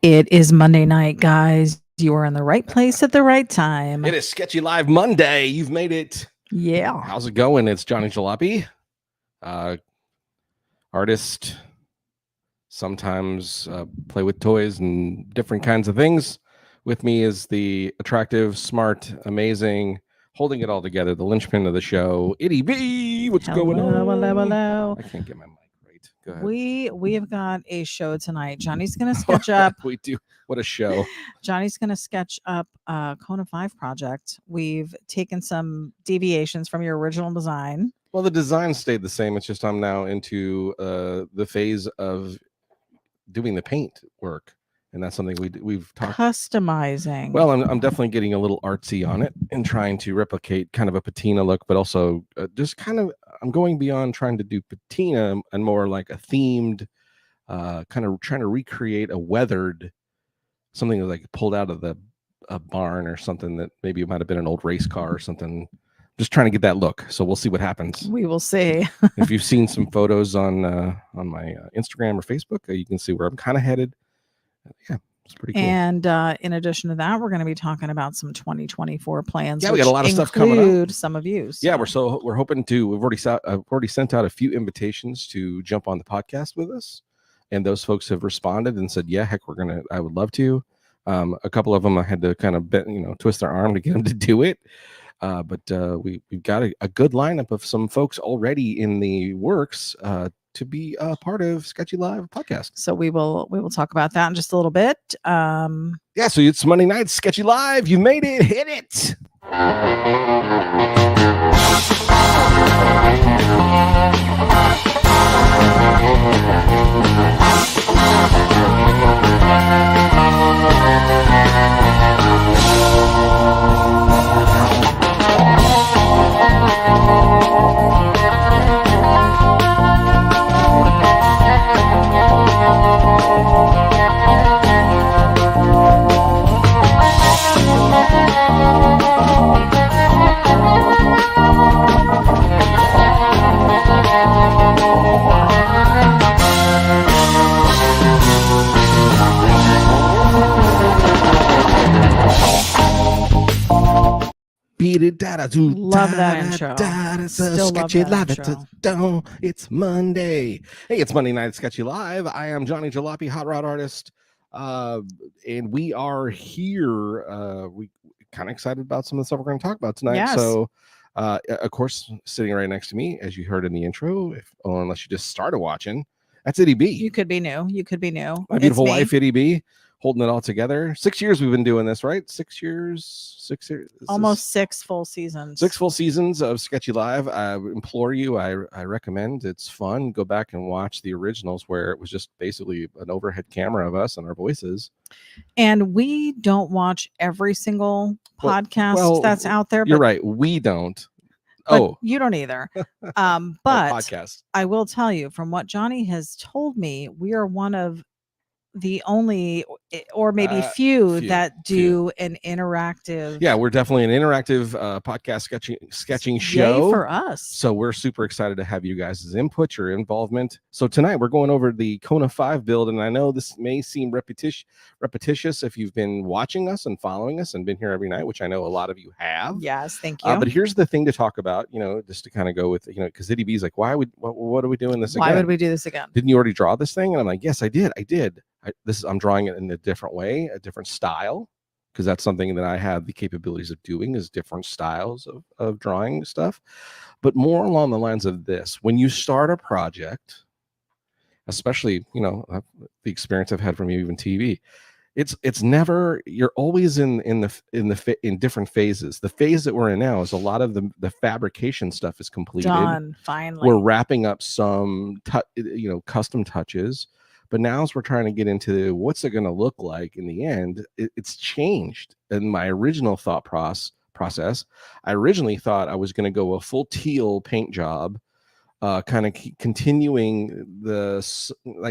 It is Monday night, guys. You are in the right place at the right time. It is Sketchy Live Monday. You've made it. Yeah. How's it going? It's Johnny Jalopy, artist. Sometimes play with toys and different kinds of things. With me is the attractive, smart, amazing, holding it all together, the linchpin of the show, Ity-B. What's going on? Hello. I can't get my mic right. Go ahead. We have got a show tonight. Johnny's going to sketch up. We do. What a show. Johnny's going to sketch up a Kona5 project. We've taken some deviations from your original design. Well, the design stayed the same. It's just I'm now into the phase of doing the paint work, and that's something we've talked customizing. Well, I'm definitely getting a little artsy on it and trying to replicate kind of a patina look, but also just kind of I'm going beyond trying to do patina and more like a themed kind of trying to recreate a weathered something like pulled out of a barn or something that maybe it might have been an old race car or something. Just trying to get that look. So we'll see what happens. We will see. If you've seen some photos on my Instagram or Facebook, you can see where I'm kind of headed. Yeah, it's pretty cool. And in addition to that, we're going to be talking about some 2024 plans. Yeah, we got a lot of stuff coming up. Some of you. So. Yeah, we're hoping to. I've already sent out a few invitations to jump on the podcast with us, and those folks have responded and said, "Yeah, heck, I would love to." A couple of them I had to kind of twist their arm to get them to do it. But we've got a good lineup of some folks already in the works to be a part of Sketchy Live podcast. So we will talk about that in just a little bit. Yeah, so it's Monday night, Sketchy Live. You made it. Hit it. Love that intro. Still Sketchy love that intro. It's Monday. Hey, it's Monday night, Sketchy Live. I am Johnny Jalopy, hot rod artist, and we are here. We kind of excited about some of the stuff we're going to talk about tonight. Yes. So, of course, sitting right next to me, as you heard in the intro, unless you just started watching, that's Ity-B. You could be new. My beautiful wife, Ity-B. Holding it all together. 6 years we've been doing this, right? 6 years. Almost 6 full seasons. 6 full seasons of Sketchy Live. I implore you, I recommend. It's fun. Go back and watch the originals where it was just basically an overhead camera of us and our voices. And we don't watch every single podcast that's out there. You're right. We don't. But you don't either. But podcast. I will tell you, from what Johnny has told me, we are one of the only or maybe few that do an interactive. Yeah, we're definitely an interactive podcast sketching show. Yay for us. So we're super excited to have you guys' input, your involvement. So tonight we're going over the Kona5 build, and I know this may seem repetitious if you've been watching us and following us and been here every night, which I know a lot of you have. Yes, thank you. But here's the thing to talk about, just to kind of go with, because Ity-B's like, what are we doing this again? Why would we do this again? Didn't you already draw this thing? And I'm like, yes, I did. I'm drawing it in a different way, a different style, because that's something that I have the capabilities of doing, is different styles of drawing stuff. But more along the lines of this: when you start a project, especially the experience I've had from you, even TV, it's never, you're always in different phases. The phase that we're in now is a lot of the fabrication stuff is completed. Done, finally. We're wrapping up some custom touches. But now as we're trying to get into what's it going to look like in the end, it's changed. In my original thought process, I originally thought I was going to go a full teal paint job, kind of continuing the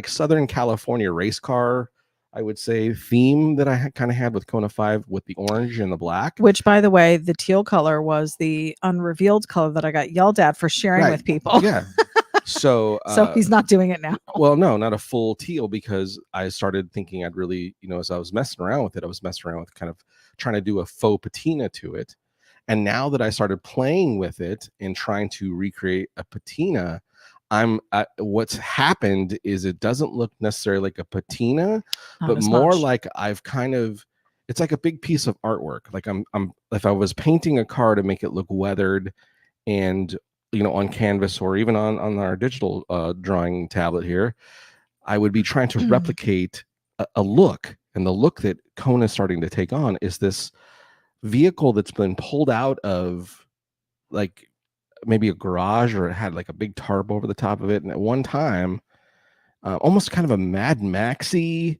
Southern California race car, I would say, theme that I kind of had with Kona5 with the orange and the black. Which, by the way, the teal color was the unrevealed color that I got yelled at for sharing with people. Yeah. So So he's not doing it now. well, no, not a full teal, because I started thinking I'd really, as I was messing around with it, I was messing around with kind of trying to do a faux patina to it. And now that I started playing with it and trying to recreate a patina, what's happened is it doesn't look necessarily like a patina, but more like I've kind of, it's like a big piece of artwork. Like I'm if I was painting a car to make it look weathered and on canvas or even on our digital drawing tablet here, I would be trying to replicate a look. And the look that Kona is starting to take on is this vehicle that's been pulled out of like maybe a garage, or it had like a big tarp over the top of it. And at one time, almost kind of a Mad Maxy,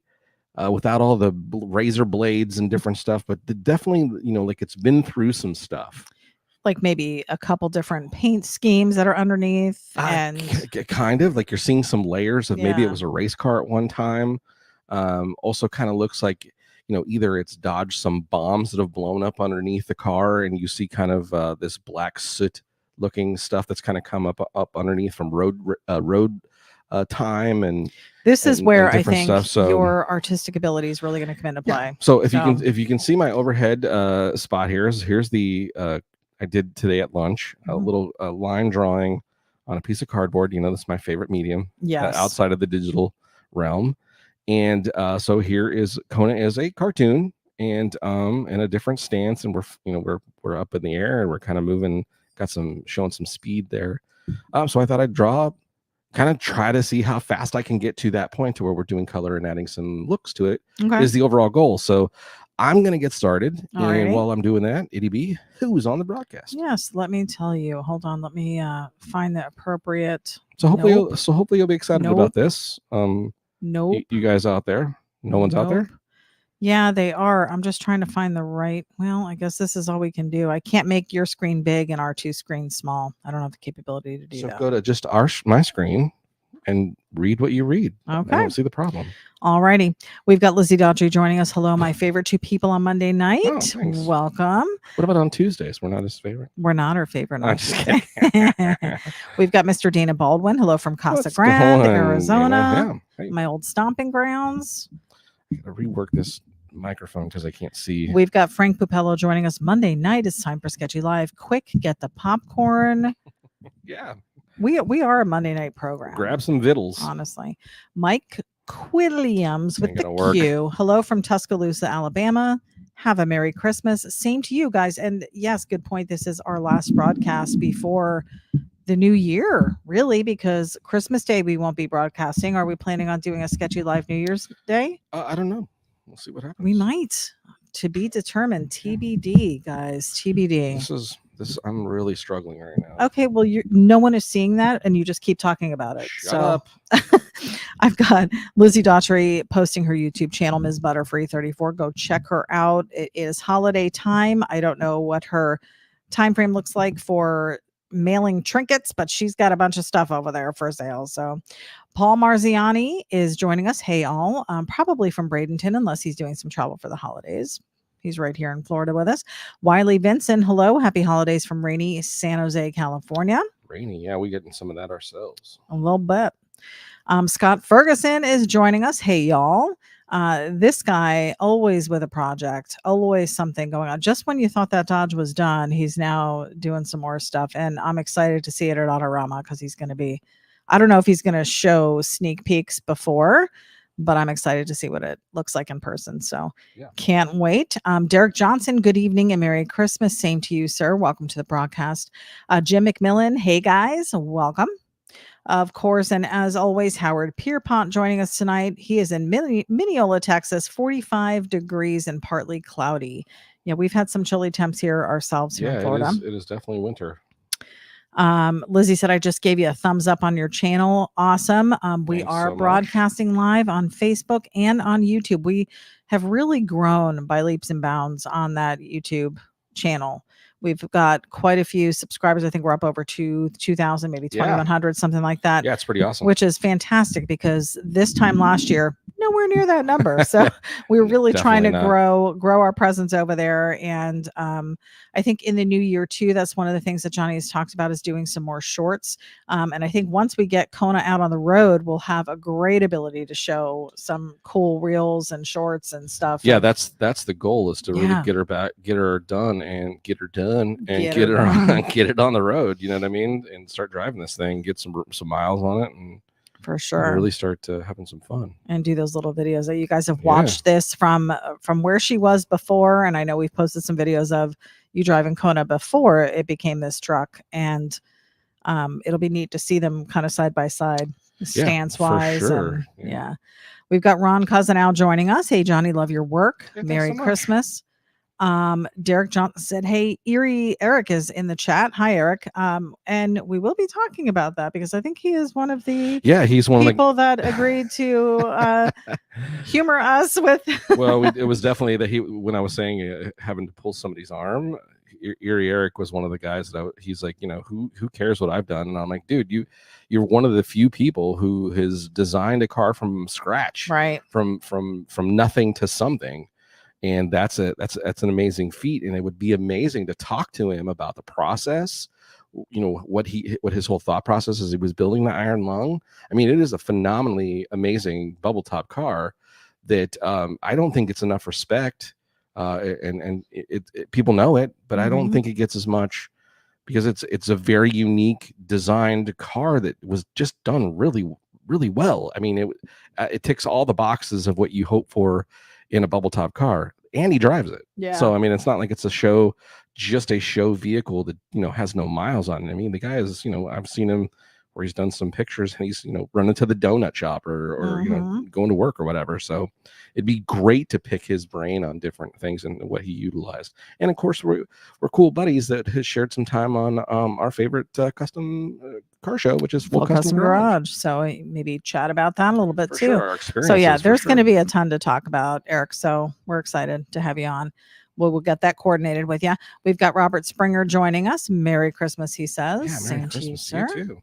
without all the razor blades and different stuff, but definitely, like it's been through some stuff. Like maybe a couple different paint schemes that are underneath, and kind of like you're seeing some layers of maybe it was a race car at one time. Also kind of looks like, either it's dodged some bombs that have blown up underneath the car, and you see kind of this black soot looking stuff that's kind of come up underneath from road time. And this is where I think stuff. So your artistic ability is really going to come into play. Yeah. So if you can see my overhead spot here's the I did today at lunch, a little line drawing on a piece of cardboard. This is my favorite medium, outside of the digital realm. And so here is Kona is a cartoon, and in a different stance, and we're up in the air, and we're kind of moving, showing some speed there. So I thought I'd kind of try to see how fast I can get to that point to where we're doing color and adding some looks to it. Is the overall goal. So I'm going to get started. And while I'm doing that, Ity-B, who's on the broadcast? Yes, let me tell you. Hold on. Let me find the appropriate. So hopefully you'll be excited about this. Nope. You guys out there? No one's out there? Yeah, they are. I'm just trying to find the right. Well, I guess this is all we can do. I can't make your screen big and our two screens small. I don't have the capability to do that. So go to just my screen and read what you read. Okay. I don't see the problem. All righty. We've got Lizzie Daughtry joining us. Hello, my favorite two people on Monday night. Oh, welcome. What about on Tuesdays? We're not his favorite. We're not her favorite. I'm just kidding. We've got Mr. Dana Baldwin. Hello from Casa Grande, Arizona. Yeah. Hey. My old stomping grounds. I gotta rework this microphone because I can't see. We've got Frank Pupello joining us Monday night. It's time for Sketchy Live. Quick, get the popcorn. Yeah. We are a Monday night program. Grab some vittles. Honestly. Mike Quilliams with the Q. Hello from Tuscaloosa, Alabama. Have a Merry Christmas. Same to you guys. And yes, good point. This is our last broadcast before the new year, really, because Christmas Day we won't be broadcasting. Are we planning on doing a Sketchy Live New Year's Day? I don't know. We'll see what happens. We might. To be determined. TBD, guys. TBD. This I'm really struggling right now. Okay, well, no one is seeing that, and you just keep talking about it. Shut up. I've got Lizzie Daughtry posting her YouTube channel, Ms. Butterfree 34. Go check her out. It is holiday time. I don't know what her time frame looks like for mailing trinkets, but she's got a bunch of stuff over there for sale. So Paul Marziani is joining us. Hey, all. Probably from Bradenton, unless he's doing some travel for the holidays. He's right here in Florida with us. Wiley Vincent, hello. Happy holidays from rainy San Jose, California. Rainy, yeah, we getting some of that ourselves. A little bit. Scott Ferguson is joining us. Hey, y'all. This guy, always with a project, always something going on. Just when you thought that Dodge was done, he's now doing some more stuff. And I'm excited to see it at Autorama because he's going to be, I don't know if he's going to show sneak peeks before, but I'm excited to see what it looks like in person. So Can't wait. Derek Johnson, good evening and Merry Christmas. Same to you, sir. Welcome to the broadcast. Jim McMillan, hey guys, welcome. Of course, and as always, Howard Pierpont joining us tonight. He is in Mineola, Texas, 45 degrees and partly cloudy. Yeah, we've had some chilly temps here ourselves here in Florida. It is definitely winter. Lizzie said, I just gave you a thumbs up on your channel. Awesome. We are broadcasting live on Facebook and on YouTube. We have really grown by leaps and bounds on that YouTube channel. We've got quite a few subscribers. I think we're up over 2,000, maybe 2,100, something like that. Yeah, it's pretty awesome. Which is fantastic because this time last year, nowhere near that number. So we were really trying to grow our presence over there. And I think in the new year too, that's one of the things that Johnny has talked about is doing some more shorts. And I think once we get Kona out on the road, we'll have a great ability to show some cool reels and shorts and stuff. Yeah, that's the goal, is to really get her done and get it on the road. You know what I mean? And start driving this thing, get some miles on it, and for sure really start to having some fun and do those little videos that you guys have watched this from where she was before. And I know we've posted some videos of you driving Kona before it became this truck, and it'll be neat to see them kind of side by side, stance wise. For sure. And we've got Ron Cousin Al joining us. Hey Johnny, love your work. Merry Christmas. Derek Johnson said, hey, Eric is in the chat. Hi, Eric. And we will be talking about that because I think he is one of the he's one people of the that agreed to humor us with. Well, it was definitely that when I was saying having to pull somebody's arm, Eric was one of the guys that he's like, who cares what I've done? And I'm like, dude, you're one of the few people who has designed a car from scratch, right? From nothing to something. And that's an amazing feat. And it would be amazing to talk to him about the process, what his whole thought process as he was building the Iron Lung. I mean, it is a phenomenally amazing bubble top car that I don't think it's enough respect. And people know it, but I don't think it gets as much because it's a very unique designed car that was just done really, really well. I mean, it ticks all the boxes of what you hope for in a bubble top car, and he drives it. Yeah. So I mean, it's not like it's just a show vehicle that has no miles on it. I mean, the guy is I've seen him where he's done some pictures and he's running to the donut shop or going to work or whatever. So it'd be great to pick his brain on different things and what he utilized. And of course, we're cool buddies that has shared some time on our favorite custom car show, which is Full Custom Garage. So maybe chat about that a little bit for too. Sure, our experiences, so yeah, there's going to be a ton to talk about, Eric. So we're excited to have you on. We'll get that coordinated with you. We've got Robert Springer joining us. Merry Christmas, he says. Yeah, Merry Christmas to you too.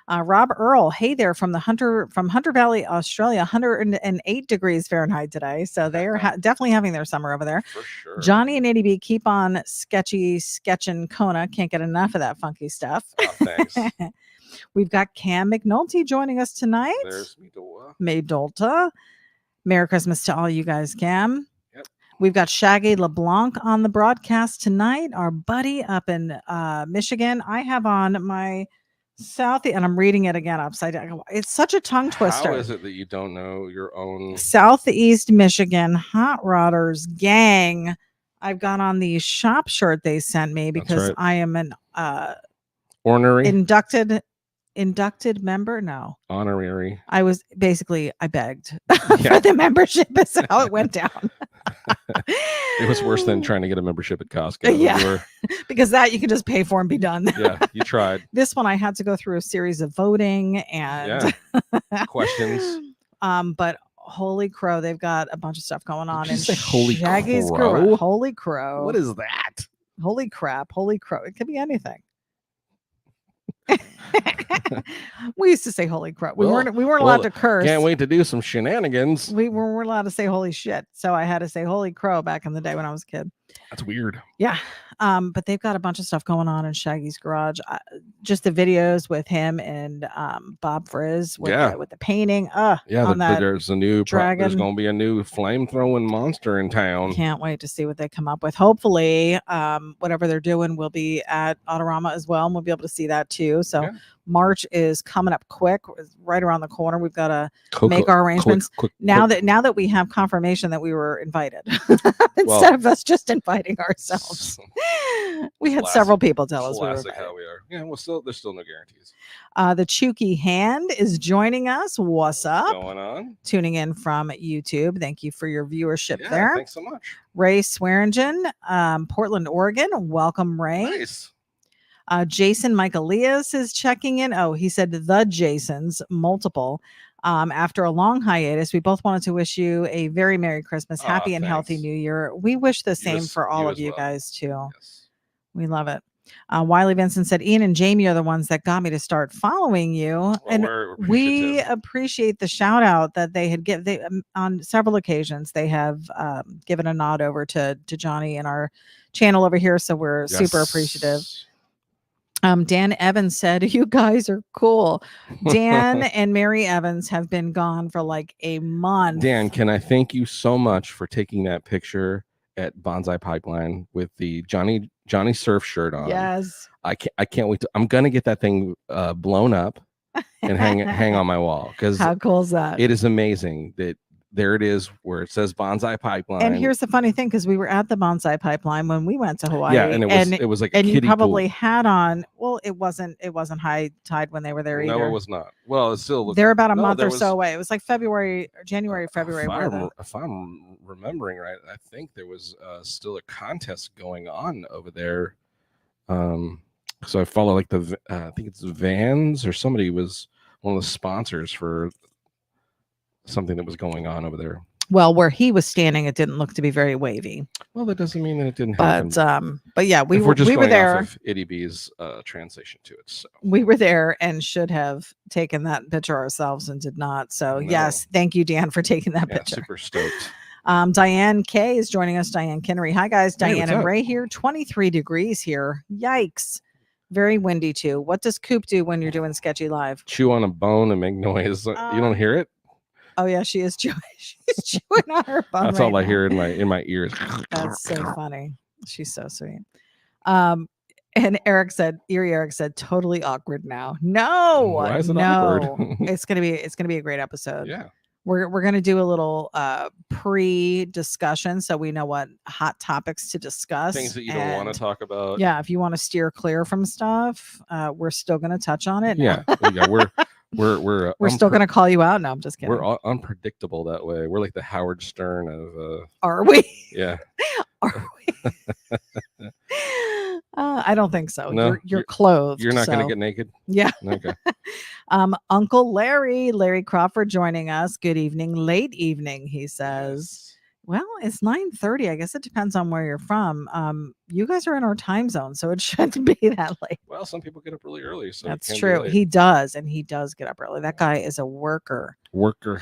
Rob Earl, hey there from Hunter Valley, Australia, 108 degrees Fahrenheit today. So they are definitely having their summer over there. For sure. Johnny and Ity-B keep on sketching Kona. Can't get enough of that funky stuff. Oh, thanks. We've got Cam McNulty joining us tonight. There's Midolta. Maydolta. Merry Christmas to all you guys, Cam. Yep. We've got Shaggy LeBlanc on the broadcast tonight, our buddy up in Michigan. I have on my South, and I'm reading it again upside down. It's such a tongue twister. How is it that you don't know your own Southeast Michigan Hot Rodders gang? I've got on the shop shirt they sent me because I am an honorary inducted member. No, honorary. I begged for the membership. Is how it went down. It was worse than trying to get a membership at Costco. Yeah, because that you can just pay for and be done. Yeah, you tried. This one I had to go through a series of voting and questions. But holy crow, they've got a bunch of stuff going on. Did you say holy crow? Holy crow. What is that? Holy crap. Holy crow. It could be anything. We used to say holy crap. We weren't allowed to curse. Can't wait to do some shenanigans. We weren't allowed to say holy shit. So I had to say holy crow back in the day when I was a kid. That's weird. Yeah. But they've got a bunch of stuff going on in Shaggy's garage. Just the videos with him and Bob Frizz with the painting. There's a new dragon. There's going to be a new flame throwing monster in town. Can't wait to see what they come up with. Hopefully, whatever they're doing will be at Autorama as well, and we'll be able to see that too. So March is coming up quick, right around the corner. We've got to make our arrangements now that we have confirmation that we were invited instead of us just inviting ourselves. We had several people tell us we were invited. How we are. Yeah, well, there's still no guarantees. The Chuki Hand is joining us. What's up? What's going on? Tuning in from YouTube. Thank you for your viewership there. Thanks so much. Ray Swearingen, Portland, Oregon. Welcome, Ray. Nice. Jason Michaelias is checking in. Oh, he said the Jasons, multiple. After a long hiatus, we both wanted to wish you a very Merry Christmas, happy and healthy New Year. We wish the same for all of you guys too. Yes. We love it. Wiley Vincent said, Ian and Jamie are the ones that got me to start following you. Well, and we're we appreciative. appreciate the shout out that they had given. On several occasions, they have given a nod over to Johnny and our channel over here. So we're super appreciative. Yes. Dan Evans said, you guys are cool. Dan and Mary Evans have been gone for like a month. Dan, can I thank you so much for taking that picture at Bonsai Pipeline with the Johnny Surf shirt on? Yes. I can't wait to, I'm gonna get that thing blown up and hang on my wall, because how cool is that? It is amazing that there it is where it says Bonsai Pipeline. And here's the funny thing, because we were at the Bonsai Pipeline when we went to Hawaii. Yeah, and it was like a and kiddie you probably pool. had on. Well, it wasn't high tide when they were there either. No, it was not. Well, it's still they're about a month or so away. It was like February, January, February. If I'm remembering right, I think there was still a contest going on over there. So I follow like I think it's Vans or somebody was one of the sponsors for something that was going on over there. Well, where he was standing, it didn't look to be very wavy. Well, that doesn't mean that it didn't happen. But yeah, we were there. Off of Ity-B's translation to it. So we were there and should have taken that picture ourselves and did not. So yes, thank you, Dan, for taking that picture. Super stoked. Diane K is joining us. Diane Kinnery. Hi guys, Diane and up? Ray here. 23 degrees here. Yikes. Very windy too. What does Coop do when you're doing Sketchy Live? Chew on a bone and make noise. You don't hear it? Oh yeah, she is chewing. She's chewing on her bone. That's all I hear in my ears. That's so funny. She's so sweet. And Eric said, totally awkward now. No, why is it awkward? it's gonna be a great episode. Yeah. We're gonna do a little pre-discussion so we know what hot topics to discuss. Things that you don't want to talk about. Yeah, if you want to steer clear from stuff, we're still gonna touch on it. Yeah, yeah, we're still gonna call you out. No, I'm just kidding. We're unpredictable that way. We're like the Howard Stern of. Are we? Yeah. Are we? I don't think so. No, you're clothed. You're not gonna get naked. Yeah. Okay. Uncle Larry Crawford joining us. Good evening, late evening. He says. Well, it's 9:30. I guess it depends on where you're from. You guys are in our time zone, so it shouldn't be that late. Well, some people get up really early, so that's true. He does, and he does get up early. That guy is a worker. Worker.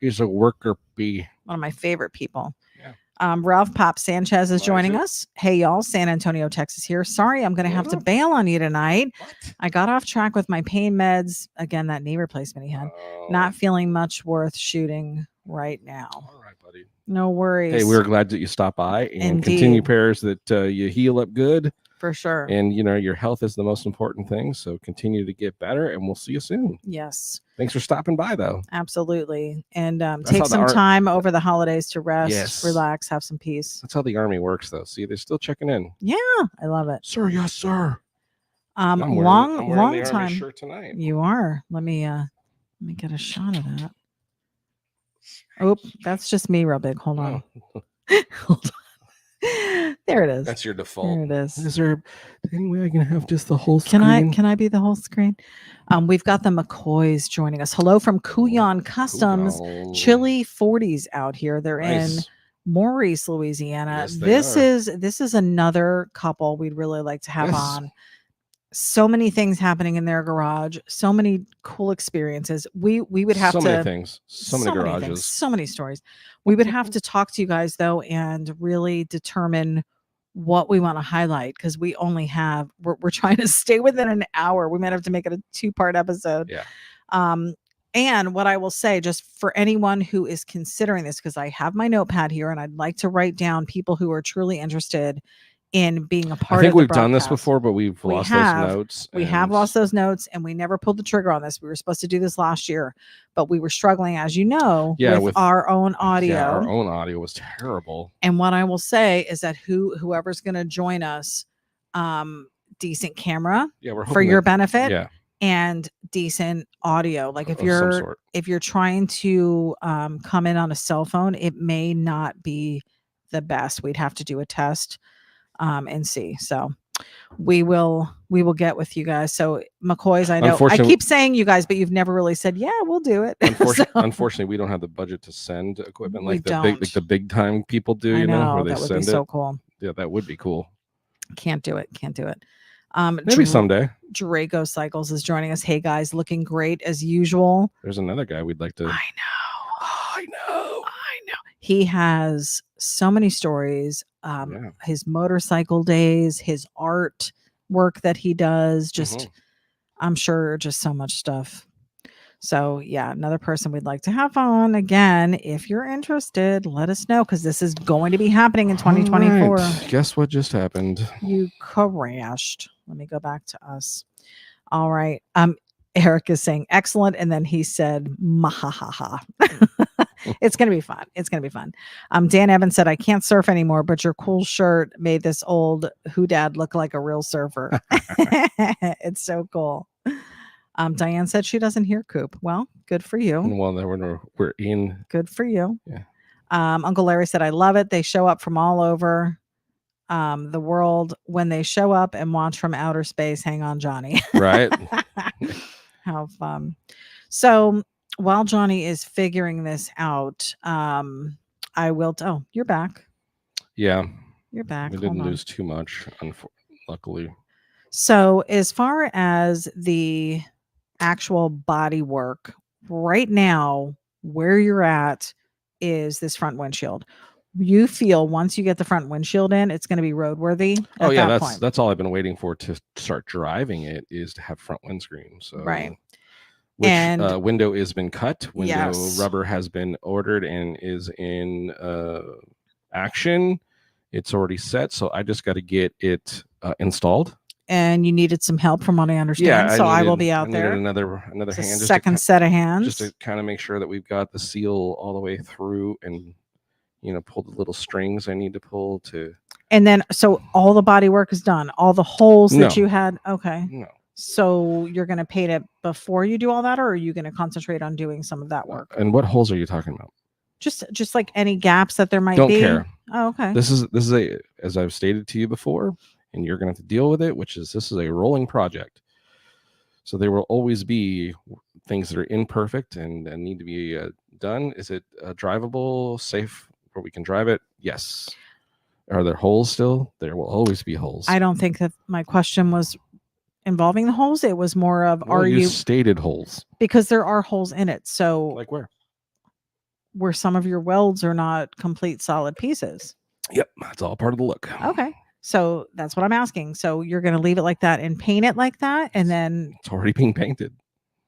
He's a worker bee. One of my favorite people. Yeah. Ralph Pop Sanchez is joining us. Hey, y'all. San Antonio, Texas here. Sorry, I'm going to have to bail on you tonight. What? I got off track with my pain meds. Again, that knee replacement he had. Not feeling much worth shooting right now. All right, buddy. No worries. Hey, we're glad that you stopped by and continue prayers that you heal up good. For sure. And, your health is the most important thing. So continue to get better and we'll see you soon. Yes. Thanks for stopping by, though. Absolutely. And take some time over the holidays to rest, relax, have some peace. That's how the Army works, though. See, they're still checking in. Yeah. I love it. Sir, yes, sir. I'm wearing long the time. Army shirt tonight. You are. Let me get a shot of that. Oh, that's just me real big. Hold on. Hold on. There it is. That's your default. There it is. Is there any way I can have just the whole screen? Can I be the whole screen? We've got the McCoys joining us. Hello from Kuyon Customs. Chilly 40s out here. They're in Maurice, Louisiana. Yes, this is another couple we'd really like to have on. So many things happening in their garage, so many cool experiences. We would have so many things, so many garages, so many stories. We would have to talk to you guys though and really determine what we want to highlight, because we only have we're trying to stay within an hour. We might have to make it a 2-part episode. Yeah. And what I will say, just for anyone who is considering this, because I have my notepad here and I'd like to write down people who are truly interested in being a part of the broadcast. I think we've done this before, but we've lost those notes. We have lost those notes and we never pulled the trigger on this. We were supposed to do this last year, but we were struggling, as you know, with our own audio. Yeah, our own audio was terrible. And what I will say is that whoever's going to join us, decent camera for your benefit. Yeah. And decent audio. Like if you're trying to come in on a cell phone, it may not be the best. We'd have to do a test and see. So we will get with you guys. So McCoy's, I know I keep saying you guys, but you've never really said, yeah, we'll do it. Unfortunately, we don't have the budget to send equipment like the big time people do, where they that would send be so cool. Yeah, that would be cool. Can't do it. Can't do it. Maybe someday. Draco Cycles is joining us. Hey guys, looking great as usual. There's another guy we'd like to. I know. I know. I know. He has so many stories. Yeah. His motorcycle days, his art work that he does, just I'm sure just so much stuff. So yeah, another person we'd like to have on. Again, if you're interested, let us know, because this is going to be happening in 2024. Right. Guess what just happened? You crashed. Let me go back to us. All right. Eric is saying excellent, and then he said mahahaha. It's gonna be fun. It's gonna be fun. Dan Evans said, I can't surf anymore, but your cool shirt made this old dad look like a real surfer. It's so cool. Diane said she doesn't hear Coop. Well, good for you. Well, we're in. Good for you. Yeah. Uncle Larry said, I love it. They show up from all over the world. When they show up and watch from outer space, hang on, Johnny. Right. How fun. So while Johnny is figuring this out, I will. Oh, you're back. Yeah. You're back. We didn't lose too much, luckily. So as far as the actual body work right now, where you're at is this front windshield. You feel once you get the front windshield in, it's going to be roadworthy. Oh yeah, that's all I've been waiting for to start driving it, is to have front windscreen. So right. Which And window has been cut. Window yes. rubber has been ordered and is in action. It's already set, so I just got to get it installed. And you needed some help, from what I understand. Yeah, so I will be out there. Another hand, second set of hands, just to kind of make sure that we've got the seal all the way through, and pull the little strings I need to pull to. And then, so all the body work is done. All the holes that you had. Okay. No. So you're going to paint it before you do all that, or are you going to concentrate on doing some of that work? And what holes are you talking about? Just like any gaps that there might be. Don't care. Oh, okay. This is a, as I've stated to you before, and you're going to have to deal with it, this is a rolling project. So there will always be things that are imperfect and need to be done. Is it drivable, safe, where we can drive it? Yes. Are there holes still? There will always be holes. I don't think that my question was involving the holes. It was more of, are you stated holes? Because there are holes in it. So like where some of your welds are not complete solid pieces. Yep, that's all part of the look. Okay. So that's what I'm asking. So you're going to leave it like that and paint it like that, and then it's already being painted.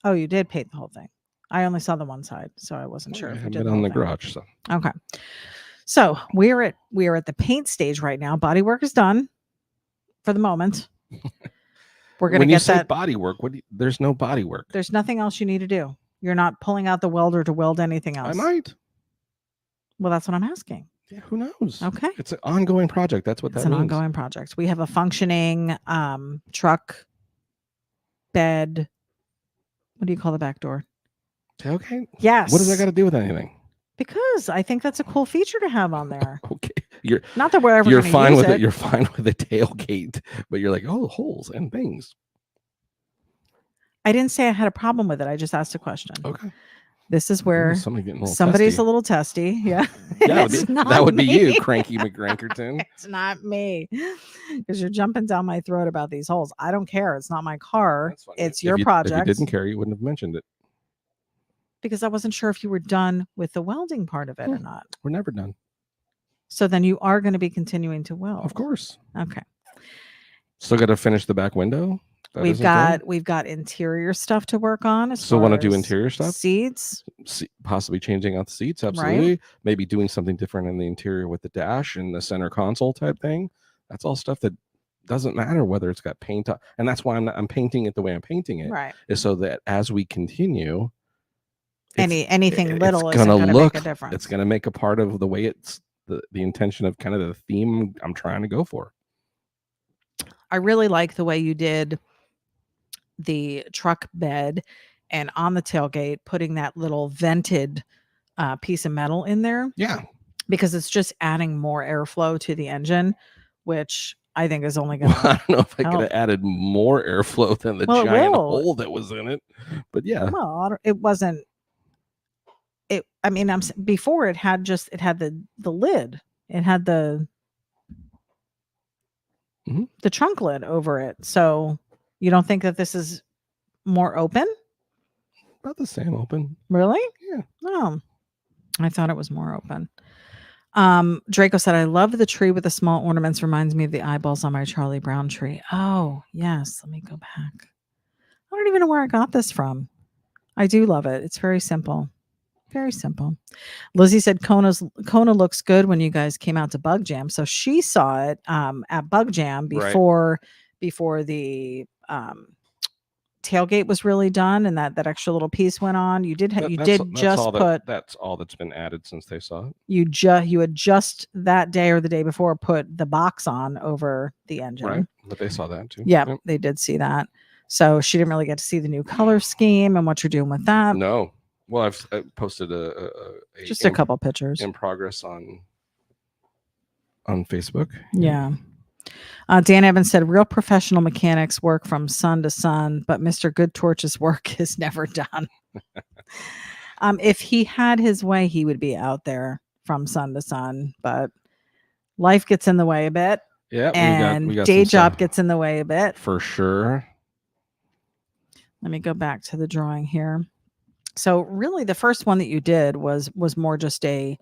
Oh, you did paint the whole thing. I only saw the one side, so I wasn't sure. I if you have did it on the garage. So okay. So we are at the paint stage right now. Body work is done for the moment. We're going to get that body work. There's no body work. There's nothing else you need to do. You're not pulling out the welder to weld anything else. I might. Well, that's what I'm asking. Yeah, who knows? Okay. It's an ongoing project. That's what that means. It's an ongoing project. We have a functioning truck bed. What do you call the back door? Tailgate? Yes. What does that got to do with anything? Because I think that's a cool feature to have on there. Okay. Not that we're ever you're fine with it. You're fine with the tailgate, but you're like, oh, holes and things. I didn't say I had a problem with it. I just asked a question. Okay. This is where somebody's a little testy. Yeah. Yeah, that would be you, Cranky McGrankerton. It's not me. Because you're jumping down my throat about these holes. I don't care. It's not my car. It's your project. If you didn't care, you wouldn't have mentioned it. Because I wasn't sure if you were done with the welding part of it or not. We're never done. So then you are going to be continuing to weld. Of course. Okay. Still got to finish the back window. We've got interior stuff to work on. So want to do interior stuff? Seats. Possibly changing out the seats. Absolutely. Right. Maybe doing something different in the interior with the dash and the center console type thing. That's all stuff that doesn't matter whether it's got paint on. And that's why I'm painting it the way I'm painting it. Right. Is so that as we continue, anything little is going to make a difference. It's going to make a part of the way it's the intention of kind of the theme I'm trying to go for. I really like the way you did the truck bed, and on the tailgate putting that little vented piece of metal in there. Yeah. Because it's just adding more airflow to the engine, which I think is only going to I don't know if I could have added more airflow than the giant hole that was in it. But yeah. Well, it wasn't. I mean, before it had the lid. It had the the trunk lid over it. So you don't think that this is more open? About the same open. Really? Yeah. Oh, I thought it was more open. Draco said, I love the tree with the small ornaments. Reminds me of the eyeballs on my Charlie Brown tree. Oh, yes. Let me go back. I don't even know where I got this from. I do love it. It's very simple. Very simple. Lizzie said Kona looks good when you guys came out to Bug Jam. So she saw it at Bug Jam before the tailgate was really done and that extra little piece went on. You did That's all that's been added since they saw it. You had just that day or the day before put the box on over the engine. Right. But they saw that too. Yeah, yep. They did see that. So she didn't really get to see the new color scheme and what you're doing with that. No. Well, I've posted just a couple pictures in progress on Facebook. Yeah. Dan Evans said, real professional mechanics work from sun to sun, but Mr. Good Torch's work is never done. If he had his way, he would be out there from sun to sun, but life gets in the way a bit. Yeah. And we got day job gets in the way a bit. For sure. Let me go back to the drawing here. So really the first one that you did was more just a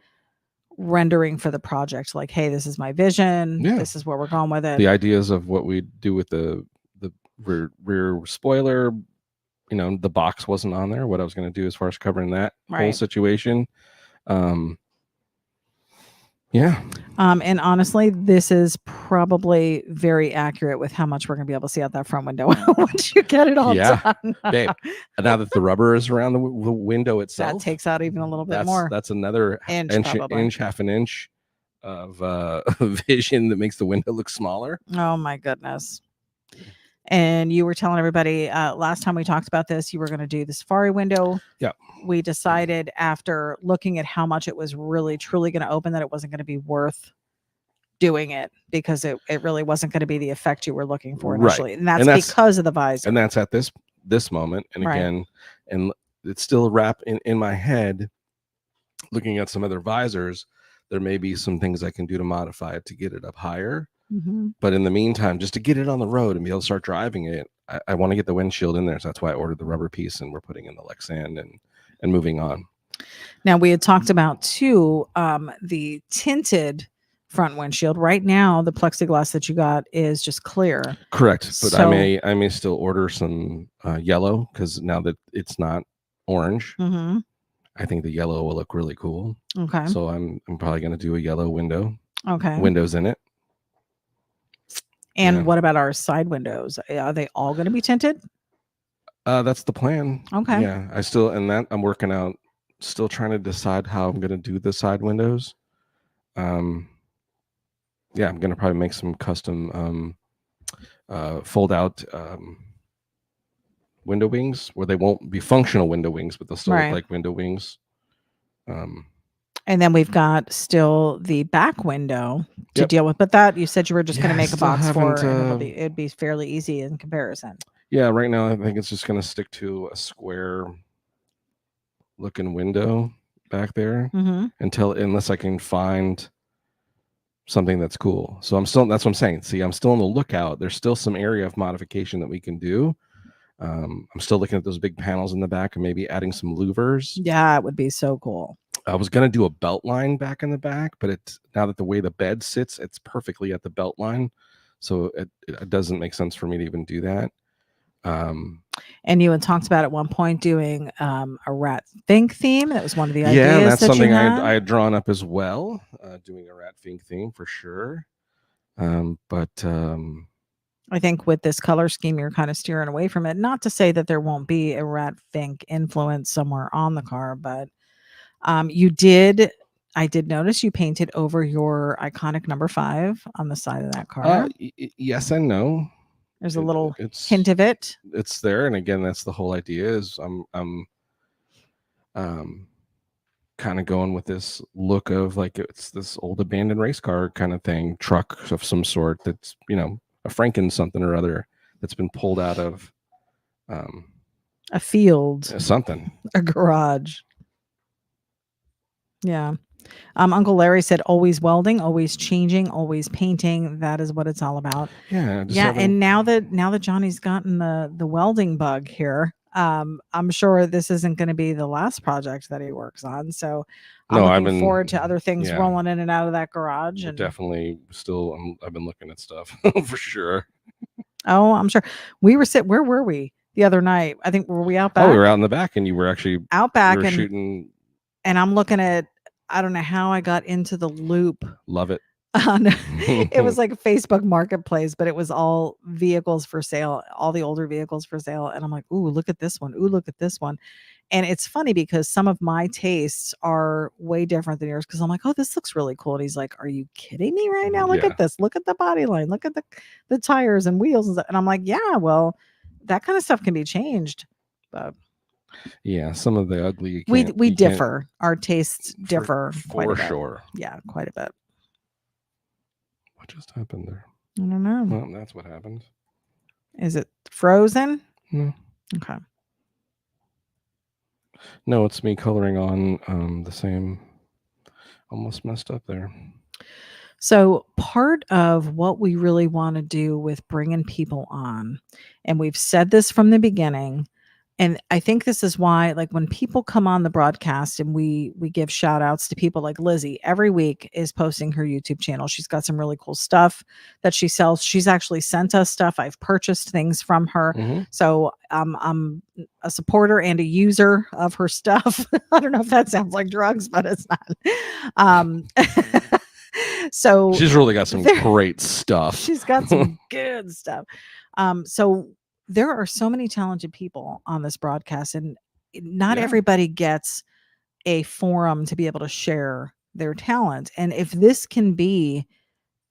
rendering for the project, like, hey, this is my vision. Yeah. This is where we're going with it. The ideas of what we do with the rear spoiler, the box wasn't on there, what I was going to do as far as covering that whole situation. Yeah. And honestly, this is probably very accurate with how much we're going to be able to see out that front window once you get it all done. Babe, now that the rubber is around the window itself, that takes out even a little bit more. That's another half an inch of vision that makes the window look smaller. Oh my goodness. And you were telling everybody last time we talked about this, you were going to do the safari window. Yeah. We decided after looking at how much it was really truly going to open that it wasn't going to be worth doing it because it really wasn't going to be the effect you were looking for initially. Right. And that's because of the visor. And that's at this moment. And again, and it's still a wrap in my head, looking at some other visors, there may be some things I can do to modify it to get it up higher. Mm-hmm. But in the meantime, just to get it on the road and be able to start driving it, I want to get the windshield in there. So that's why I ordered the rubber piece and we're putting in the Lexan and moving on. Now we had talked about too, the tinted front windshield. Right now, the plexiglass that you got is just clear. Correct. But so, I may still order some yellow because now that it's not orange, mm-hmm. I think the yellow will look really cool. Okay. So I'm probably going to do a yellow window. Okay. Windows in it. And what about our side windows? Are they all going to be tinted? That's the plan. Okay. Yeah, I'm working out, still trying to decide how I'm going to do the side windows. Yeah, I'm going to probably make some custom fold out window wings where they won't be functional window wings, but they'll still look like window wings. And then we've got still the back window to deal with. But that you said you were just going to make a box for, and it'd be fairly easy in comparison. Yeah, right now I think it's just going to stick to a square looking window back there unless I can find something that's cool. So that's what I'm saying. See, I'm still on the lookout. There's still some area of modification that we can do. I'm still looking at those big panels in the back and maybe adding some louvers. Yeah, it would be so cool. I was going to do a belt line back in the back, but it's now that the way the bed sits, it's perfectly at the belt line. So it doesn't make sense for me to even do that. And you had talked about at one point doing a rat fink theme. That was one of the ideas. Yeah, that's something I had drawn up as well, doing a rat fink theme for sure. But I think with this color scheme, you're kind of steering away from it. Not to say that there won't be a rat fink influence somewhere on the car, but I did notice you painted over your iconic number 5 on the side of that car. Yes and no. There's a little hint of it. It's there, and again, that's the whole idea. Is I'm kind of going with this look of like it's this old abandoned race car kind of thing, truck of some sort. That's a Franken something or other that's been pulled out of a field, something, a garage. Yeah. Uncle Larry said, always welding, always changing, always painting. That is what it's all about. Yeah, just Yeah, having, and now that Johnny's gotten the welding bug here, I'm sure this isn't going to be the last project that he works on. So I'm no, I've looking been, forward to other things yeah, rolling in and out of that garage. we're And definitely still. I've been looking at stuff for sure. oh, I'm sure we were where were we the other night? I think were we out Oh, we back? were out in the back, and you were actually Out you back, were shooting. and I'm looking at, I don't know how I got into the loop Love it. on it was like a Facebook marketplace, but it was all vehicles for sale, all the older vehicles for sale. And I'm like, ooh, look at this one. Ooh, look at this one. And it's funny because some of my tastes are way different than yours because I'm like, oh, this looks really cool. And he's like, are you kidding me right now? Look Yeah. at this. Look at the body line. Look at the tires and wheels and stuff. And I'm like, yeah, well, that kind of stuff can be changed. But Yeah, some of the ugly we you can't, differ. Our tastes differ quite a for bit. sure. Yeah, quite a bit. What just happened there? I don't know. Well, that's what happened. Is it frozen? No. Okay. No, it's me coloring on the same. Almost messed up there. So, part of what we really want to do with bringing people on, and we've said this from the beginning, and I think this is why, like, when people come on the broadcast and we give shout outs to people like Lizzie every week is posting her YouTube channel. She's got some really cool stuff that she sells. She's actually sent us stuff. I've purchased things from her. Mm-hmm. So I'm a supporter and a user of her stuff. I don't know if that sounds like drugs, but it's not. So she's really got some great stuff. She's got some good stuff. So there are so many talented people on this broadcast, and not everybody gets a forum to be able to share their talent. And if this can be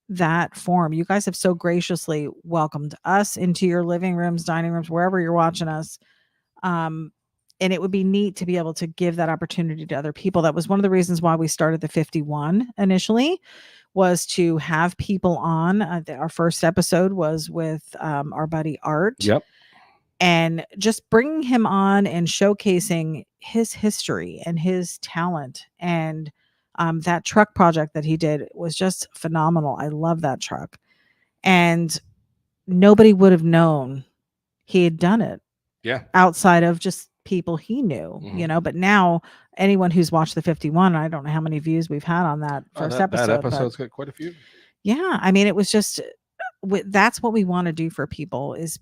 that forum, you guys have so graciously welcomed us into your living rooms, dining rooms, wherever you're watching us. And it would be neat to be able to give that opportunity to other people. That was one of the reasons why we started the 51 initially, was to have people on. Our first episode was with our buddy Art. Yep. And just bringing him on and showcasing his history and his talent. And that truck project that he did was just phenomenal. I love that truck. And nobody would have known he had done it. Yeah. Outside of just people he knew, but now anyone who's watched the 51, I don't know how many views we've had on that first episode. That episode's got quite a few. Yeah. I mean, it was just, that's what we want to do for people, is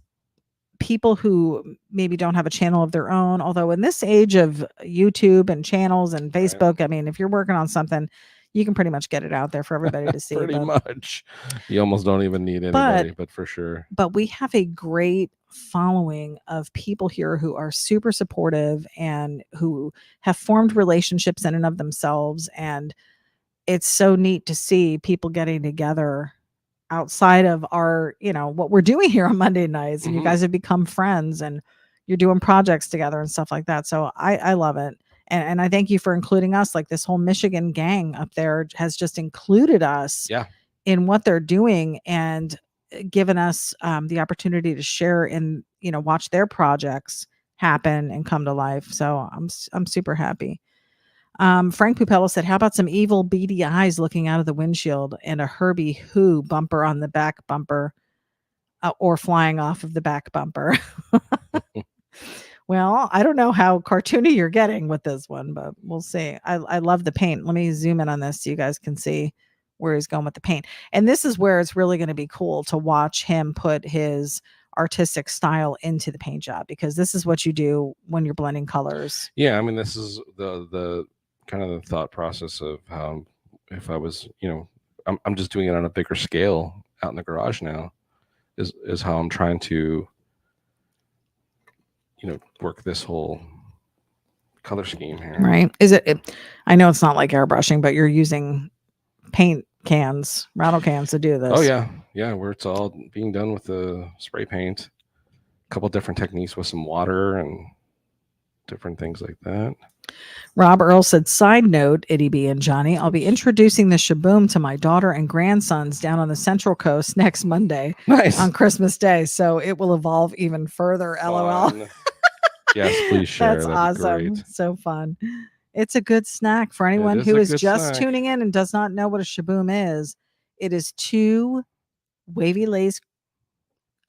people who maybe don't have a channel of their own. Although in this age of YouTube and channels and Facebook, I mean, if you're working on something, you can pretty much get it out there for everybody to see. Pretty much. You almost don't even need anybody, but for sure. But we have a great following of people here who are super supportive and who have formed relationships in and of themselves. And it's so neat to see people getting together outside of our, what we're doing here on Monday nights. And you guys have become friends and you're doing projects together and stuff like that. So I love it. And I thank you for including us. Like, this whole Michigan gang up there has just included us in what they're doing and given us the opportunity to share and, watch their projects happen and come to life. So I'm super happy. Frank Pupello said, how about some evil beady eyes looking out of the windshield and a Herbie Who bumper on the back bumper or flying off of the back bumper? Well, I don't know how cartoony you're getting with this one, but we'll see. I love the paint. Let me zoom in on this so you guys can see where he's going with the paint. And this is where it's really going to be cool to watch him put his artistic style into the paint job, because this is what you do when you're blending colors. Yeah, I mean, this is the kind of the thought process of how, if I was, I'm just doing it on a bigger scale out in the garage now, is how I'm trying to, work this whole color scheme here. Right. Is it, I know it's not like airbrushing, but you're using paint cans, rattle cans to do this. Oh yeah. Yeah. Where it's all being done with the spray paint, a couple different techniques with some water and different things like that. Rob Earl said, side note, Ity-B and Johnny, I'll be introducing the shaboom to my daughter and grandsons down on the Central Coast next Monday. Nice. On Christmas Day. So it will evolve even further. LOL. Yes, please share. That's That'd awesome. be great. So fun. It's a good snack for It anyone is who a is good just snack. tuning in and does not know what a shaboom is. It is 2 wavy Lay's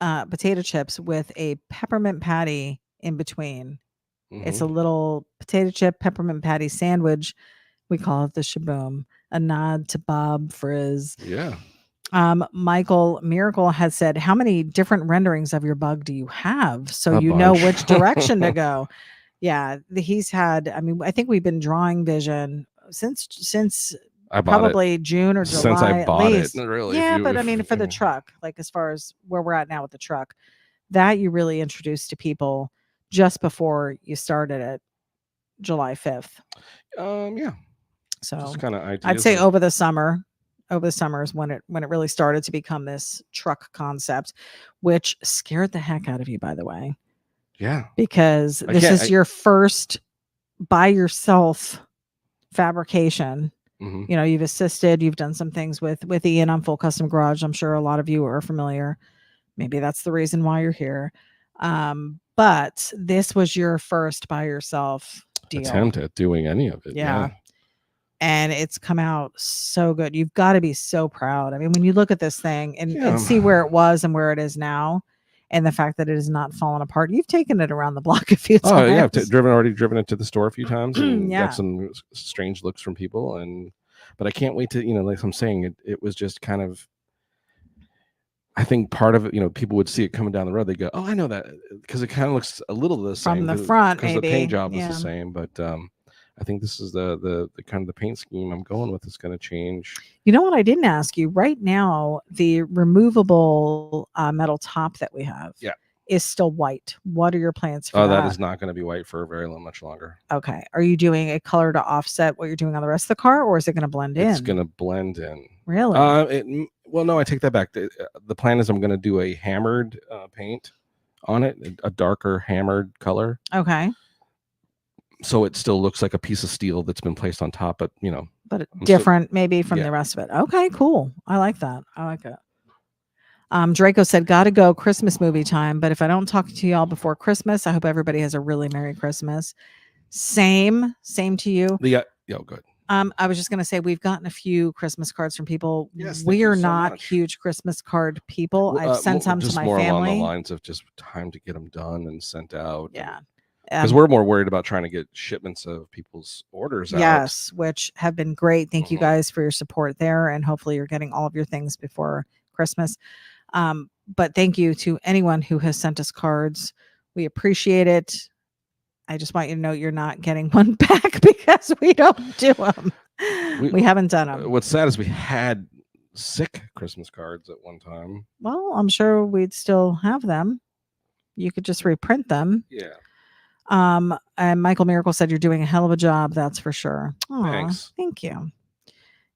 potato chips with a peppermint patty in between. It's a Hmm. little potato chip peppermint patty sandwich. We call it the shaboom, a nod to Bob Frizz. Yeah, Michael Miracle has said, "How many different renderings of your bug do you have? So a you know bunch. which direction to go." Yeah, he's had. I mean, I think we've been drawing vision since I bought it probably June or since I July at bought it. least. Really, Yeah, but I if mean, for the truck, like as far as where we're at now with the truck, that you really introduced to people just before you started it July 5th. yeah, just So kind of I'd ideas say of over the summer is when it really started to become this truck concept, which scared the heck out of you, by the way, yeah. because I this can't. is your first by yourself fabrication. Mhm. You've assisted, you've done some things with Ian on Full Custom Garage. I'm sure a lot of you are familiar. Maybe that's the reason why you're here. But this was your first by yourself deal. Attempt at doing any of it. Yeah. Yeah, And it's come out so good. You've got to be so proud. I mean, when you look at this thing and yeah. see where it was and where it is now, and the fact that it has not fallen apart, you've taken it around the block a few Oh yeah, I've times. already driven it to the store a few times and got Yeah. some strange looks from people, but I can't wait to like I'm saying it was just kind of. I think part of it, people would see it coming down the road. They go, "Oh, I know that," because it kind of looks a little the From same the front, because the paint maybe. job was the Yeah. same. But I think this is the kind of the paint scheme I'm going with is going to change. You know what I didn't ask you? Right now, the removable metal top that we have Yeah. is still white. What are your plans for Oh, that that? is not going to be white for very much longer. Okay. Are you doing a color to offset what you're doing on the rest of the car, or is it going to blend It's in? going to blend in. Really? Well, no, I take that back. The plan is I'm going to do a hammered paint on it, a darker hammered color, Okay. so it still looks like a piece of steel that's been placed on top. But But I'm still different maybe from yeah. the rest of it. Okay, cool. I like that. I like it. Draco said, "Gotta go, Christmas movie time. But if I don't talk to y'all before Christmas, I hope everybody has a really Merry Christmas." Same to you. Good. I was just gonna say we've gotten a few Christmas cards from people. Yes, thank you We're so not much. huge Christmas card people. I've sent some to Just my more along the family. lines of just time to get them done and sent out. Yeah. Because we're more worried about trying to get shipments of people's orders out. Yes, which have been great. Thank you Mhm. guys for your support there, and hopefully you're getting all of your things before Christmas. But thank you to anyone who has sent us cards. We appreciate it. I just want you to know you're not getting one back because we don't do them. We haven't done them. What's sad is we had sick Christmas cards at one time. Well, I'm sure we'd still have them. You could just reprint them. Yeah. And Michael Miracle said you're doing a hell of a job. That's for sure. Aw, Thanks. thank you.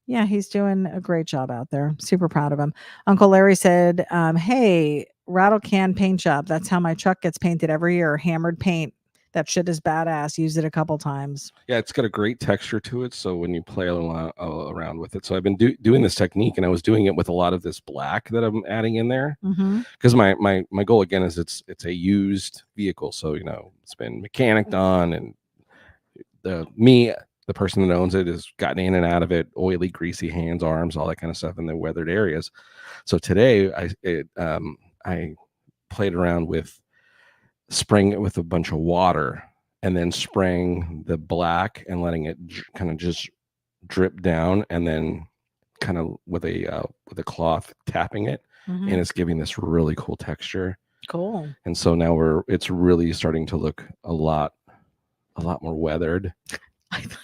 Yeah, he's doing a great job out there. Super proud of him. Uncle Larry said, "Hey, rattle can paint job. That's how my truck gets painted every year. Hammered paint. That shit is badass. Used it a couple times." Yeah, it's got a great texture to it. So when you play around with it, so I've been doing this technique, and I was doing it with a lot of this black that I'm adding in there. Mm-hmm. Because my goal again is it's a used vehicle, so it's been mechanicked on, and the person that owns it has gotten in and out of it, oily, greasy hands, arms, all that kind of stuff in the weathered areas. So today I played around with spraying it with a bunch of water and then spraying the black and letting it kind of just drip down, and then kind of with a cloth tapping it, Mm-hmm. and it's giving this really cool texture. Cool. And so now it's really starting to look a lot more weathered. I thought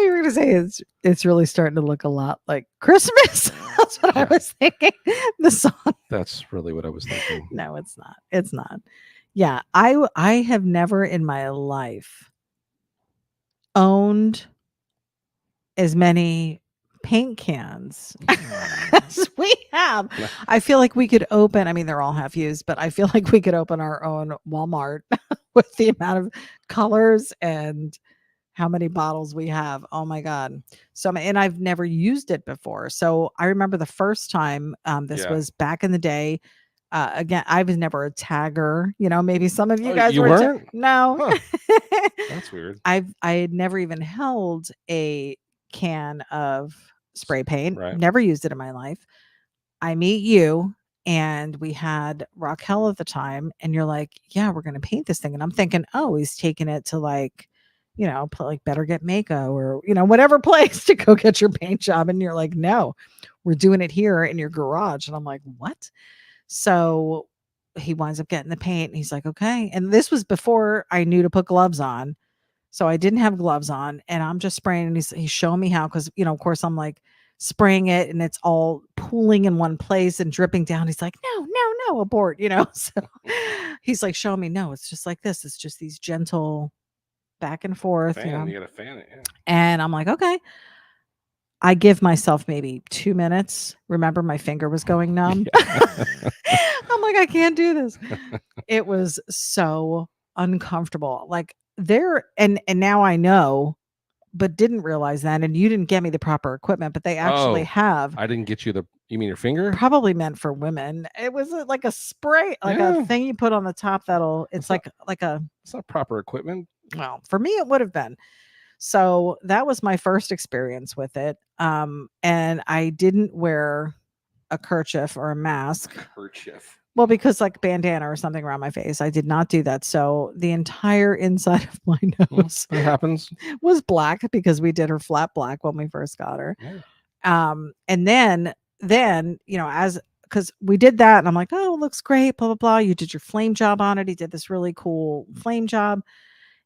you were going to say it's really starting to look a lot like Christmas. That's what I was thinking. The song. That's really what I was thinking. No, it's not. It's not. Yeah, I have never in my life owned as many paint cans as we have. I feel like we could open, I mean, they're all half used, but I feel like we could open our own Walmart with the amount of colors and how many bottles we have. Oh my God. So, and I've never used it before. So I remember the first time, this was back in the day. Again, I was never a tagger. Maybe some of you Oh, guys you were. weren't? No. Huh. That's weird. I had never even held a can of spray paint. Right. Never used it in my life. I meet you, and we had Raquel at the time, and you're like, "Yeah, we're gonna paint this thing," and I'm thinking, "Oh, he's taking it to like, like Better Get Mako or whatever place to go get your paint job," and you're like, "No, we're doing it here in your garage," and I'm like, "What?" So he winds up getting the paint, and he's like, "Okay," and this was before I knew to put gloves on. So I didn't have gloves on, and I'm just spraying, and he's showing me how, because of course I'm like spraying it, and it's all pooling in one place and dripping down. He's like, "No, no, no, abort." So he's like showing me, "No, it's just like this. It's just these gentle back and forth, Fan, you gotta fan it. Yeah. And I'm like, "Okay." I give myself maybe 2 minutes. Remember, my finger was going numb. I'm like, "I can't do this." It was so uncomfortable. Like there, and now I know, but didn't realize that, and you didn't get me the proper equipment, but they actually Oh, have, I didn't get you the. You mean your finger? probably meant for women. It was like a spray, like a Yeah. thing you put on the top it's not- like a, It's not proper equipment. well, for me it would have been. So that was my first experience with it. And I didn't wear a kerchief or a mask. Kerchief. Well, because like bandana or something around my face. I did not do that. So the entire inside of my nose That happens. was black because we did her flat black when we first got her. Yeah. And then, as because we did that, and I'm like, "Oh, it looks great, blah blah blah." You did your flame job on it. He did this really cool flame job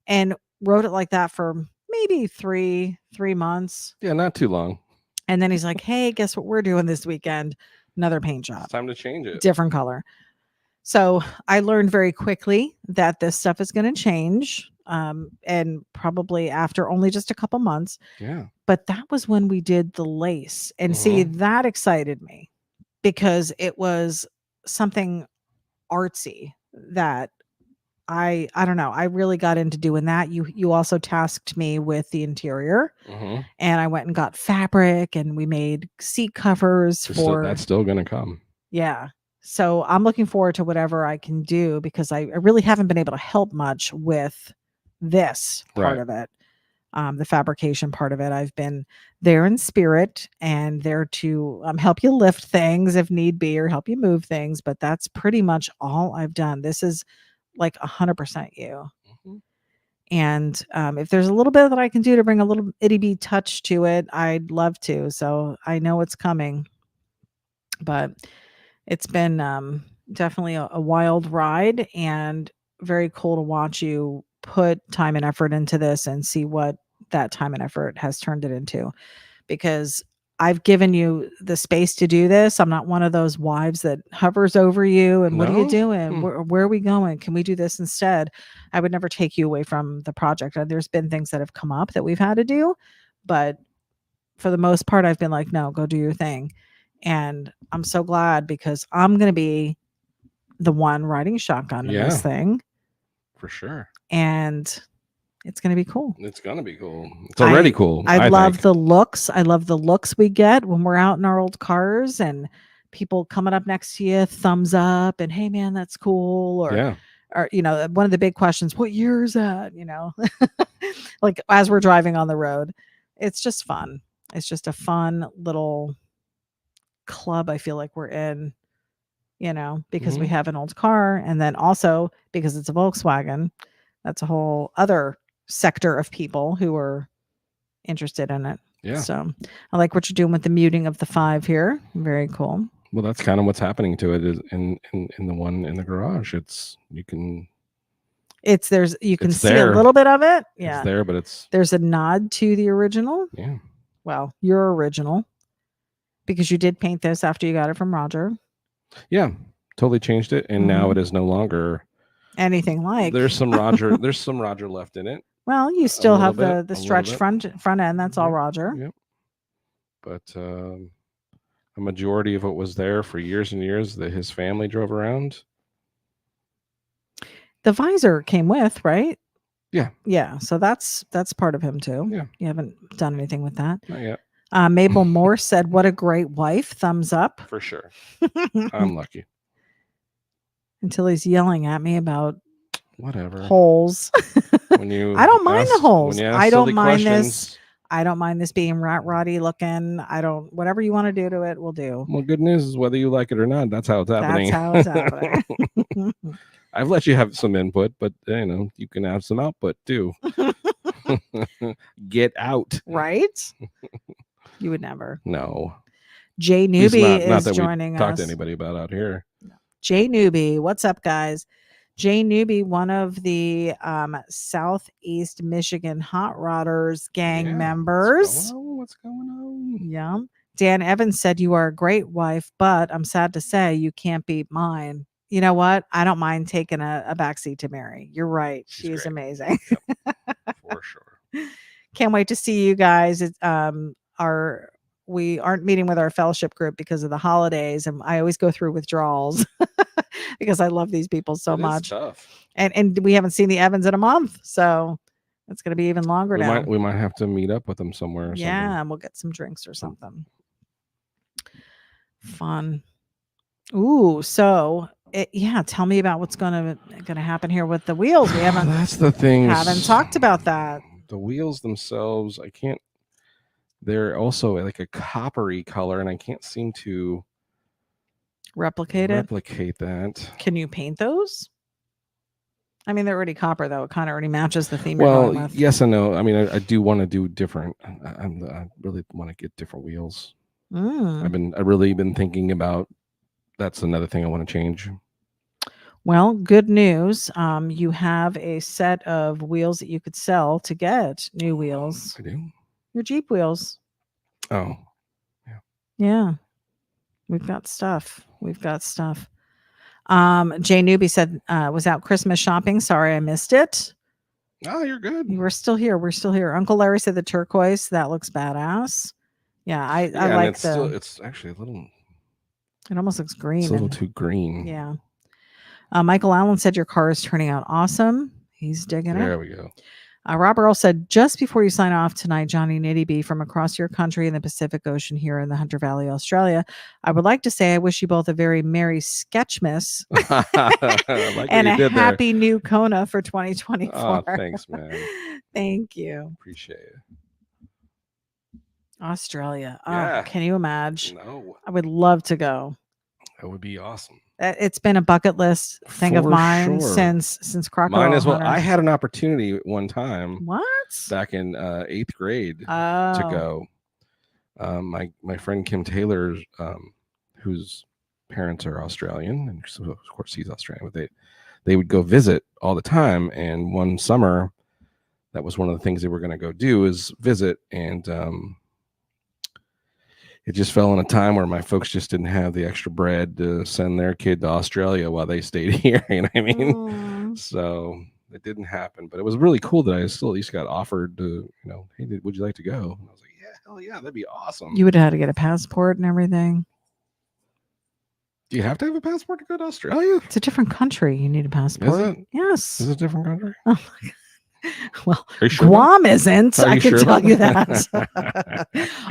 and wrote it like that for maybe three months. Yeah, not too long. And then he's like, "Hey, guess what we're doing this weekend? Another paint job. It's time to change it. Different color." So I learned very quickly that this stuff is going to change. And probably after only just a couple months. Yeah. But that was when we did the lace. And see, that excited me because it was something artsy that I don't know. I really got into doing that. You also tasked me with the interior, and I went and got fabric, and we made seat covers for That's still gonna come. Yeah. So I'm looking forward to whatever I can do because I really haven't been able to help much with this part Right. of it. The fabrication part of it. I've been there in spirit and there to help you lift things if need be or help you move things. But that's pretty much all I've done. This is like 100% you. Mhm. And if there's a little bit that I can do to bring a little Ity-B touch to it, I'd love to. So I know it's coming. But it's been definitely a wild ride and very cool to watch you put time and effort into this and see what that time and effort has turned it into. Because I've given you the space to do this. I'm not one of those wives that hovers over you and what are you No? doing? Where are we going? Can we do this instead? I would never take you away from the project. There's been things that have come up that we've had to do, but for the most part, I've been like, no, go do your thing. And I'm so glad because I'm going to be the one riding shotgun in this thing. For sure. And it's going to be cool. It's gonna be cool. It's already cool. I love think. the looks. I love the looks we get when we're out in our old cars and people coming up next to you, thumbs up, and hey man, that's cool. Or one of the big questions, what year is that? Like as we're driving on the road, it's just fun. It's just a fun little club I feel like we're in, because we have an old car. And then also because it's a Volkswagen, that's a whole other sector of people who are interested in it. Yeah. So I like what you're doing with the muting of the 5 here. Very cool. Well, that's kind of what's happening to it is in the one in the garage. You can see a little bit of it. Yeah. It's there, but there's a nod to the original. Yeah. Well, your original. Because you did paint this after you got it from Roger. Yeah. Totally changed it. And now it is no longer anything like. There's some Roger left in it. Well, you still have the stretched front end. That's all Roger. Yep. But a majority of it was there for years and years that his family drove around. The visor came with, right? Yeah. Yeah. So that's part of him too. Yeah. You haven't done anything with that. Not yet. Mabel Moore said, "What a great wife." Thumbs up. For sure. I'm lucky. until he's yelling at me about Whatever. holes. When you I don't mind the ask, holes. when you ask I don't silly mind this. questions. I don't mind this being rat rotty looking. I don't, whatever you want to do to it, we'll do. Well, good news is whether you like it or not, that's how it's happening. That's how it's happening. I've let you have some input, but you can have some output too. Get out. Right? You would never. No. Jay At least Newbie not is that we joining talk us. to anybody about out here. Jay Newbie, what's up, guys? Jay Newbie, one of the Southeast Michigan Hot Rodders gang members. What's going on? Yeah. Dan Evans said, "You are a great wife, but I'm sad to say you can't beat mine." You know what? I don't mind taking a backseat to Mary. You're right. She's amazing. Yep. For sure. Can't wait to see you guys. We aren't meeting with our fellowship group because of the holidays, and I always go through withdrawals because I love these people so much. Tough. And we haven't seen the Evans in a month, so it's going to be even longer now. We might have to meet up with them somewhere. Or something. And we'll get some drinks or something. Fun. Ooh, so tell me about what's going to happen here with the wheels. We haven't. That's the thing. Haven't talked about that. The wheels themselves, I can't. They're also like a coppery color, and I can't seem to replicate that. Can you paint those? I mean, they're already copper, though. It kind of already matches the theme. Well, yes and no. I mean, I do want to do different. I really want to get different wheels. I've really been thinking about. That's another thing I want to change. Well, good news. You have a set of wheels that you could sell to get new wheels. I do. Your Jeep wheels. Oh, yeah. Yeah. We've got stuff. Jay Newbie said, was out Christmas shopping. Sorry, I missed it. Oh, you're good. We're still here. Uncle Larry said the turquoise. That looks badass. Yeah, I like it's actually a little. It almost looks green. It's a little too green. Yeah. Michael Allen said your car is turning out awesome. He's digging it. There we go. Robert Earl said, just before you sign off tonight, Johnny and Ity-B from across your country in the Pacific Ocean here in the Hunter Valley, Australia, I would like to say I wish you both a very Merry Sketchmas and a happy new Kona for 2024. Oh, thanks, man. Thank you. Appreciate it. Australia. Yeah. Oh, can you imagine? No. I would love to go. That would be awesome. It's been a bucket list thing of mine since Crocodile Mine as well. Hunter. I had an opportunity at one time. What? Back in 8th grade to go. My friend Kim Taylor, whose parents are Australian, and so of course he's Australian, but they would go visit all the time. And one summer, that was one of the things they were going to go do is visit, and it just fell in a time where my folks just didn't have the extra bread to send their kid to Australia while they stayed here. You know what I mean? So it didn't happen, but it was really cool that I still at least got offered to, hey, would you like to go? And I was like, yeah, hell yeah, that'd be awesome. You would have had to get a passport and everything. Do you have to have a passport to go to Australia? It's a different country. You need a passport. Is it? Yes. Is it a different country? Oh my God. Well, sure Guam isn't. I can tell you that.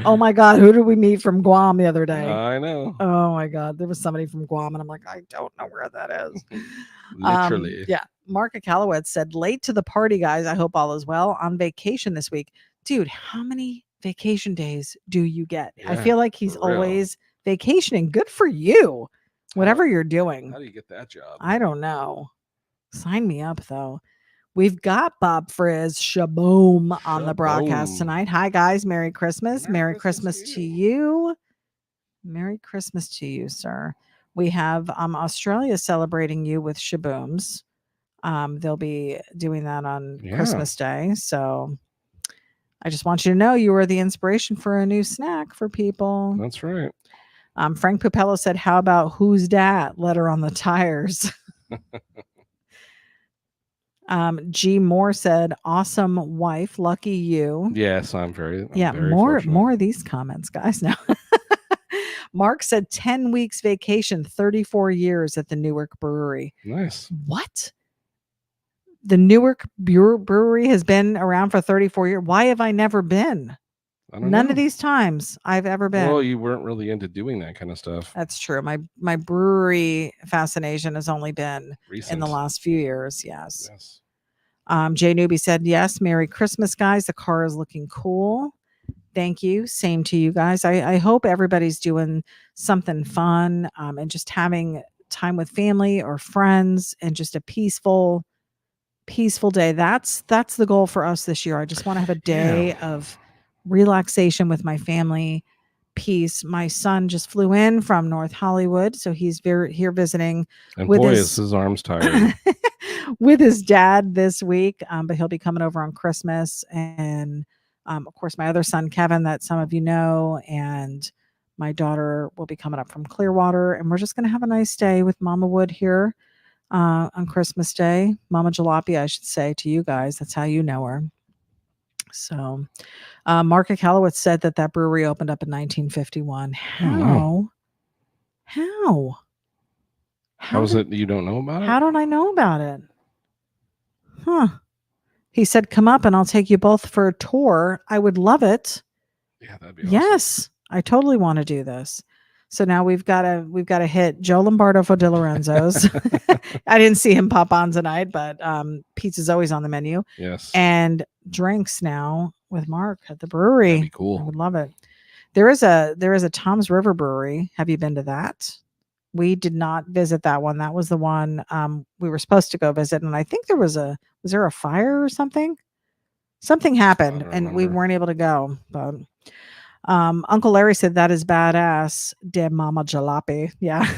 Oh my God, who did we meet from Guam the other day? I know. Oh my God, there was somebody from Guam, and I'm like, I don't know where that is. Literally. Yeah. Mark Callowet said, late to the party, guys. I hope all is well. On vacation this week. Dude, how many vacation days do you get? Yeah, I feel like he's always vacationing. Good for you. Whatever you're doing. How do you get that job? I don't know. Sign me up, though. We've got Bob Frizz Shaboom on the broadcast tonight. Hi, guys. Merry Christmas. Merry Christmas to you. Merry Christmas to you, sir. We have Australia celebrating you with Shabooms. They'll be doing that on Christmas Day. So I just want you to know you are the inspiration for a new snack for people. That's right. Frank Pupello said, how about who's dat? Letter on the tires. G Moore said, awesome wife, lucky you. Yes, I'm very more of these comments, guys. Now Mark said 10 weeks vacation, 34 years at the Newark Brewery. Nice. What? The Newark Brewery has been around for 34 years. Why have I never been? I don't None know. of these times I've ever been. Well, you weren't really into doing that kind of stuff. That's true. My brewery fascination has only been in the Recent. last few years. Yes. Yes. Jay Newby said, yes, Merry Christmas, guys. The car is looking cool. Thank you. Same to you guys. I hope everybody's doing something fun and just having time with family or friends and just a peaceful day. That's the goal for us this year. I just want to have a day of relaxation with my family, peace. My son just flew in from North Hollywood, so he's here visiting And with boy, is his arms tired. with his dad this week, but he'll be coming over on Christmas. And of course, my other son, Kevin, that some of you know, and my daughter will be coming up from Clearwater. And we're just going to have a nice day with Mama Wood here on Christmas Day. Mama Jalopy, I should say to you guys. That's how you know her. So Mark Akalowitz said that brewery opened up in 1951. How? How? How is it you don't know about it? How don't I know about it? Huh. He said, come up and I'll take you both for a tour. I would love it. Yeah, that'd be awesome. Yes, I totally want to do this. So now we've got to hit Joe Lombardo for De Lorenzo's. I didn't see him pop on tonight, but pizza's always on the menu. Yes. And drinks now with Mark at the brewery. That'd be cool. I would love it. There is a Tom's River Brewery. Have you been to that? We did not visit that one. That was the one we were supposed to go visit, and I think was there a fire or something? Something happened, and we weren't able to go. But Uncle Larry said that is badass. Dead Mama Jalopy, yeah.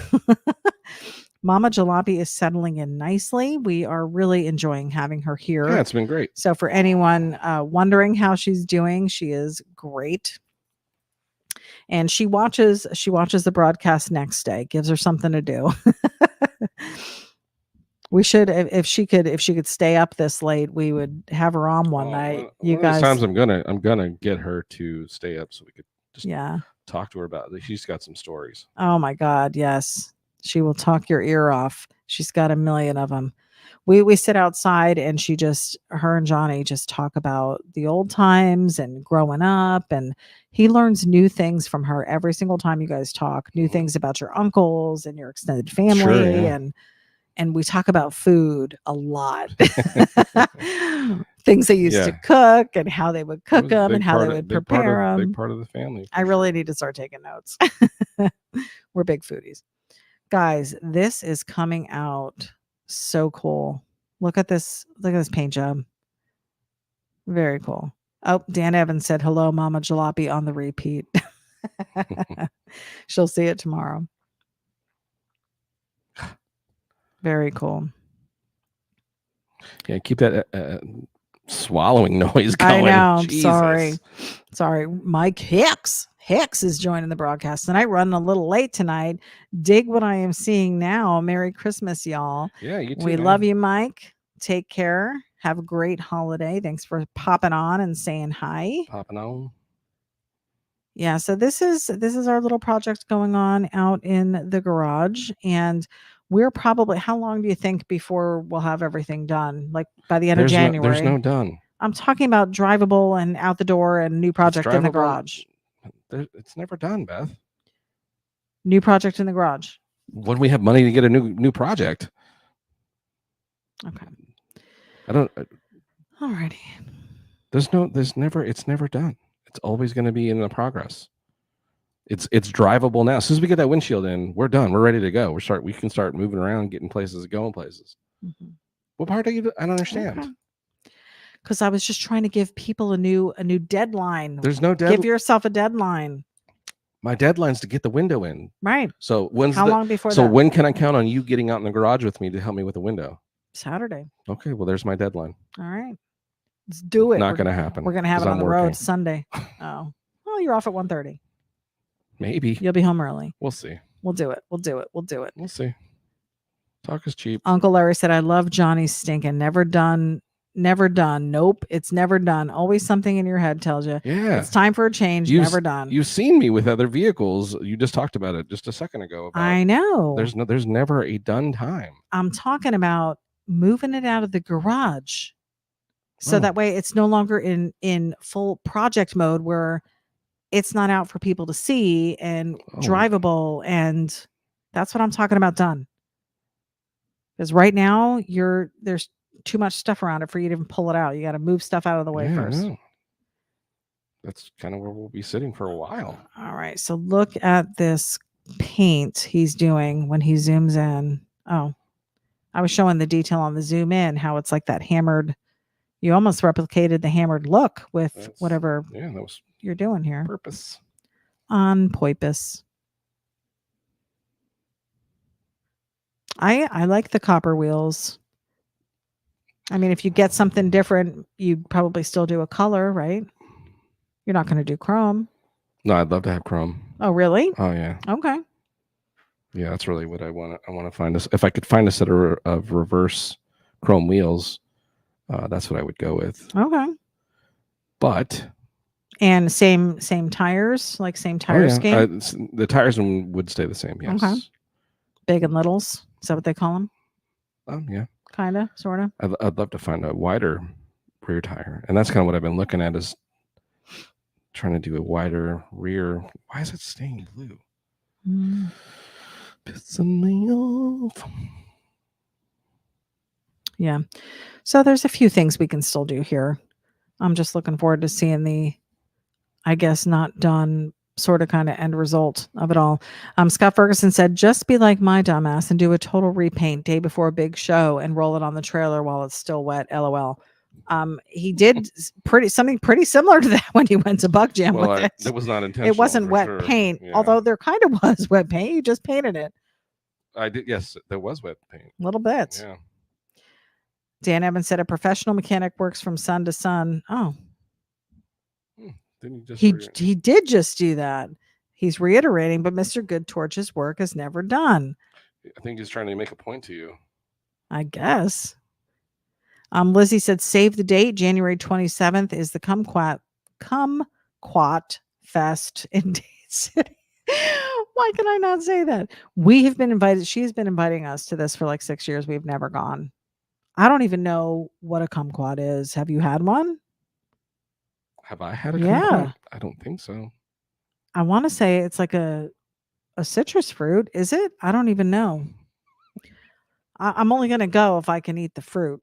Mama Jalopy is settling in nicely. We are really enjoying having her here. Yeah, it's been great. So for anyone wondering how she's doing, she is great. And she watches the broadcast next day, gives her something to do. We should, if she could stay up this late, we would have her on one night. You one guys, of these times I'm gonna get her to stay up so we could just talk to her about it. She's got some stories. Oh my God, yes, she will talk your ear off. She's got a million of them. We sit outside and her and Johnny just talk about the old times and growing up, and he learns new things from her every single time you guys talk. New things about your uncles and your extended family, sure, yeah. and we talk about food a lot. Things they used to cook and how they would cook them and how they would prepare them. Big part of the family. I really need to start taking notes. We're big foodies. Guys, this is coming out so cool. Look at this paint job. Very cool. Oh, Dan Evans said, hello, Mama Jalopy on the repeat. She'll see it tomorrow. Very cool. Yeah, keep that swallowing noise going. I know. Jesus. Sorry. Mike Hicks is joining the broadcast tonight. Running a little late tonight. Dig what I am seeing now. Merry Christmas, y'all. Yeah, you too. We love you, Mike. Take care. Have a great holiday. Thanks for popping on and saying hi. Popping on. Yeah, so this is our little project going on out in the garage, and we're probably, how long do you think before we'll have everything done? Like by the end of January? There's no done. I'm talking about drivable and out the door and new project in the garage. It's never done, Beth. New project in the garage. When we have money to get a new project. Okay. I don't. Alrighty. It's never done. It's always going to be in the progress. It's drivable now. As soon as we get that windshield in, we're done. We're ready to go. We can start moving around, getting places, going places. Mm-hmm. What part are you? I don't understand. Because I was just trying to give people a new deadline. There's no deadline. Give yourself a deadline. My deadline's to get the window in. Right. So how long before? So when can I count on you getting out in the garage with me to help me with the window? Saturday. Okay. Well, there's my deadline. All right. Let's do it. Not going to happen. We're going to have it on the road Sunday. Oh, well, you're off at 1:30. Maybe. You'll be home early. We'll see. We'll do it. We'll see. We'll see. Talk is cheap. Uncle Larry said, I love Johnny's stinking. Never done. Nope. It's never done. Always something in your head tells you. Yeah. It's time for a change. Never done. You've seen me with other vehicles. You just talked about it just a second ago. I know. There's never a done time. I'm talking about moving it out of the garage. So that way it's no longer in full project mode where it's not out for people to see and Oh. drivable, and that's what I'm talking about done. Because right now there's too much stuff around it for you to even pull it out. You got to move stuff out of the way first. No. That's kind of where we'll be sitting for a while. All right, so look at this paint he's doing when he zooms in. Oh, I was showing the detail on the zoom in, how it's like that hammered. You almost replicated the hammered look with whatever that was you're doing here. purpose. On purpose. I like the copper wheels. I mean, if you get something different, you'd probably still do a color, right? You're not going to do chrome. No, I'd love to have chrome. Oh, really? Oh, yeah. Okay. Yeah, that's really what I want. I want to find this. If I could find a set of reverse chrome wheels, that's what I would go with. Okay. But and same tires, like same tire scheme. The tires would stay the same. Yes. Okay. Big and littles. Is that what they call them? Yeah. Kind of, sort of. I'd love to find a wider rear tire, and that's kind of what I've been looking at, is trying to do a wider rear. Why is it staying blue? Pissing me off. Yeah. So there's a few things we can still do here. I'm just looking forward to seeing the, I guess, not done sort of kind of end result of it all. Scott Ferguson said, just be like my dumbass and do a total repaint day before a big show and roll it on the trailer while it's still wet. LOL. He did something pretty similar to that when he went to Bug Jam with it. It was not intentional. It wasn't wet paint, although there kind of was wet paint. You just painted it. I did. Yes, there was wet paint. A little bit. Yeah. Dan Evans said a professional mechanic works from sun to sun. Oh. He did just do that. He's reiterating, but Mr. Good Torch's work is never done. I think he's trying to make a point to you. I guess. Lizzie said, save the date. January 27th is the Kumquat Fest in Dade City. Why can I not say that? We have been invited. She has been inviting us to this for like 6 years. We've never gone. I don't even know what a kumquat is. Have you had one? Have I had a kumquat? I don't think so. I want to say it's like a citrus fruit. Is it? I don't even know. I'm only going to go if I can eat the fruit.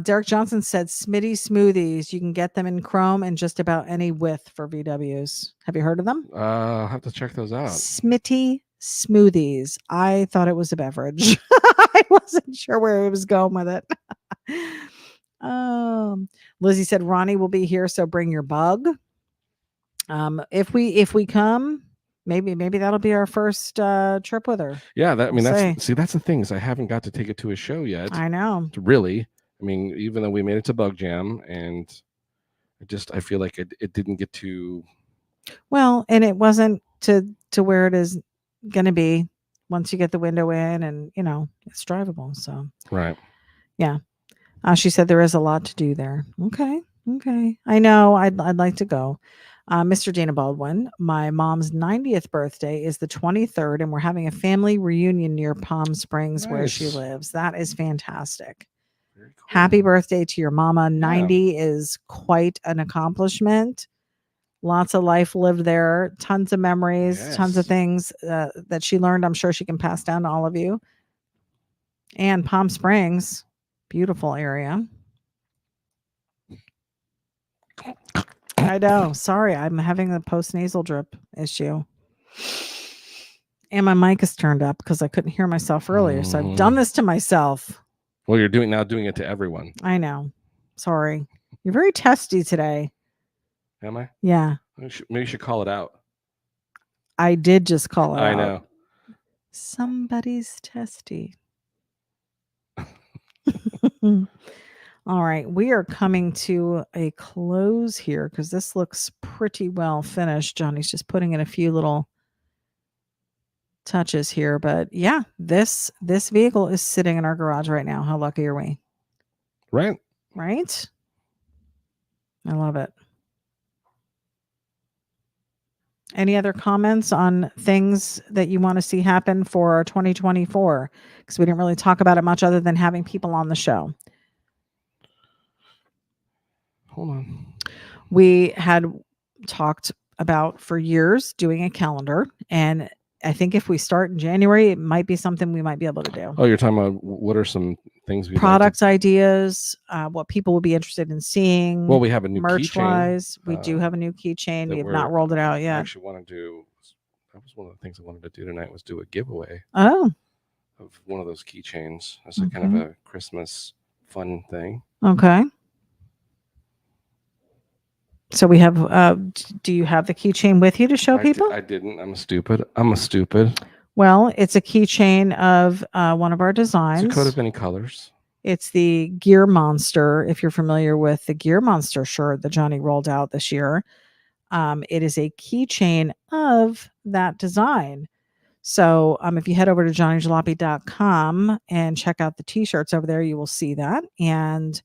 Derek Johnson said Smitty smoothies. You can get them in chrome and just about any width for VWs. Have you heard of them? I'll have to check those out. Smitty smoothies. I thought it was a beverage. I wasn't sure where he was going with it. Lizzie said Ronnie will be here, so bring your bug. If we come, maybe that'll be our first trip with her. Yeah, that's the thing, is I haven't got to take it to a show yet. I know. Really. I mean, even though we made it to Bug Jam, and I feel like it didn't get to. Well, and it wasn't to where it is going to be once you get the window in, and it's drivable. So right. Yeah. She said there is a lot to do there. Okay. I know. I'd like to go. Mr. Dana Baldwin, my mom's 90th birthday is the 23rd, and we're having a family reunion near Palm Springs where she lives. That is fantastic. Very cool. Happy birthday to your mama. 90 is quite an accomplishment. Lots of life lived there. Tons of memories, tons of things that she learned. I'm sure she can pass down to all of you. And Palm Springs, beautiful area. I know. Sorry, I'm having the post-nasal drip issue. And my mic is turned up because I couldn't hear myself earlier. So I've done this to myself. Well, you're doing it to everyone. I know. Sorry. You're very testy today. Am I? Yeah. Maybe you should call it out. I did just call it out. I know. Somebody's testy. All right, we are coming to a close here because this looks pretty well finished. Johnny's just putting in a few little touches here, but yeah, this vehicle is sitting in our garage right now. How lucky are we? Right. I love it. Any other comments on things that you want to see happen for 2024? Because we didn't really talk about it much other than having people on the show. Hold on. We had talked about for years doing a calendar, and I think if we start in January, it might be something we might be able to do. Oh, you're talking about what are some things we Product ideas, what people would be interested in seeing. Well, we have a new merch keychain. wise. We do have a new keychain. We have not rolled it out I yet. actually want to do. That was one of the things I wanted to do tonight was do a giveaway Oh, of one of those keychains as a kind of a Christmas fun thing. Okay. So we have. Do you have the keychain with you to show people? I didn't. I'm stupid. Well, it's a keychain of one of our designs. It's a coat of many colors. It's the Gear Monster. If you're familiar with the Gear Monster shirt that Johnny rolled out this year, it is a keychain of that design. So if you head over to johnnyjalopy.com and check out the t-shirts over there, you will see that. And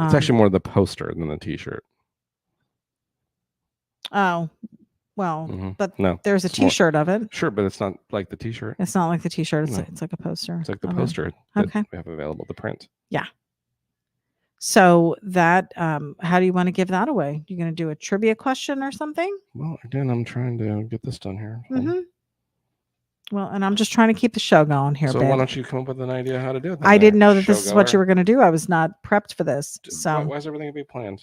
it's actually more the poster than the t-shirt. Oh, well, but no, there's a t-shirt of it. Sure, but it's not like the t-shirt. It's not like the t-shirt. It's like a poster. It's like the poster that we have available to print. Yeah. So that, how do you want to give that away? You're going to do a trivia question or something? Well, again, I'm trying to get this done here. Well, and I'm just trying to keep the show going here. So why don't you come up with an idea how to do it? I didn't know that this is what you were going to do. I was not prepped for this. So why is everything to be planned?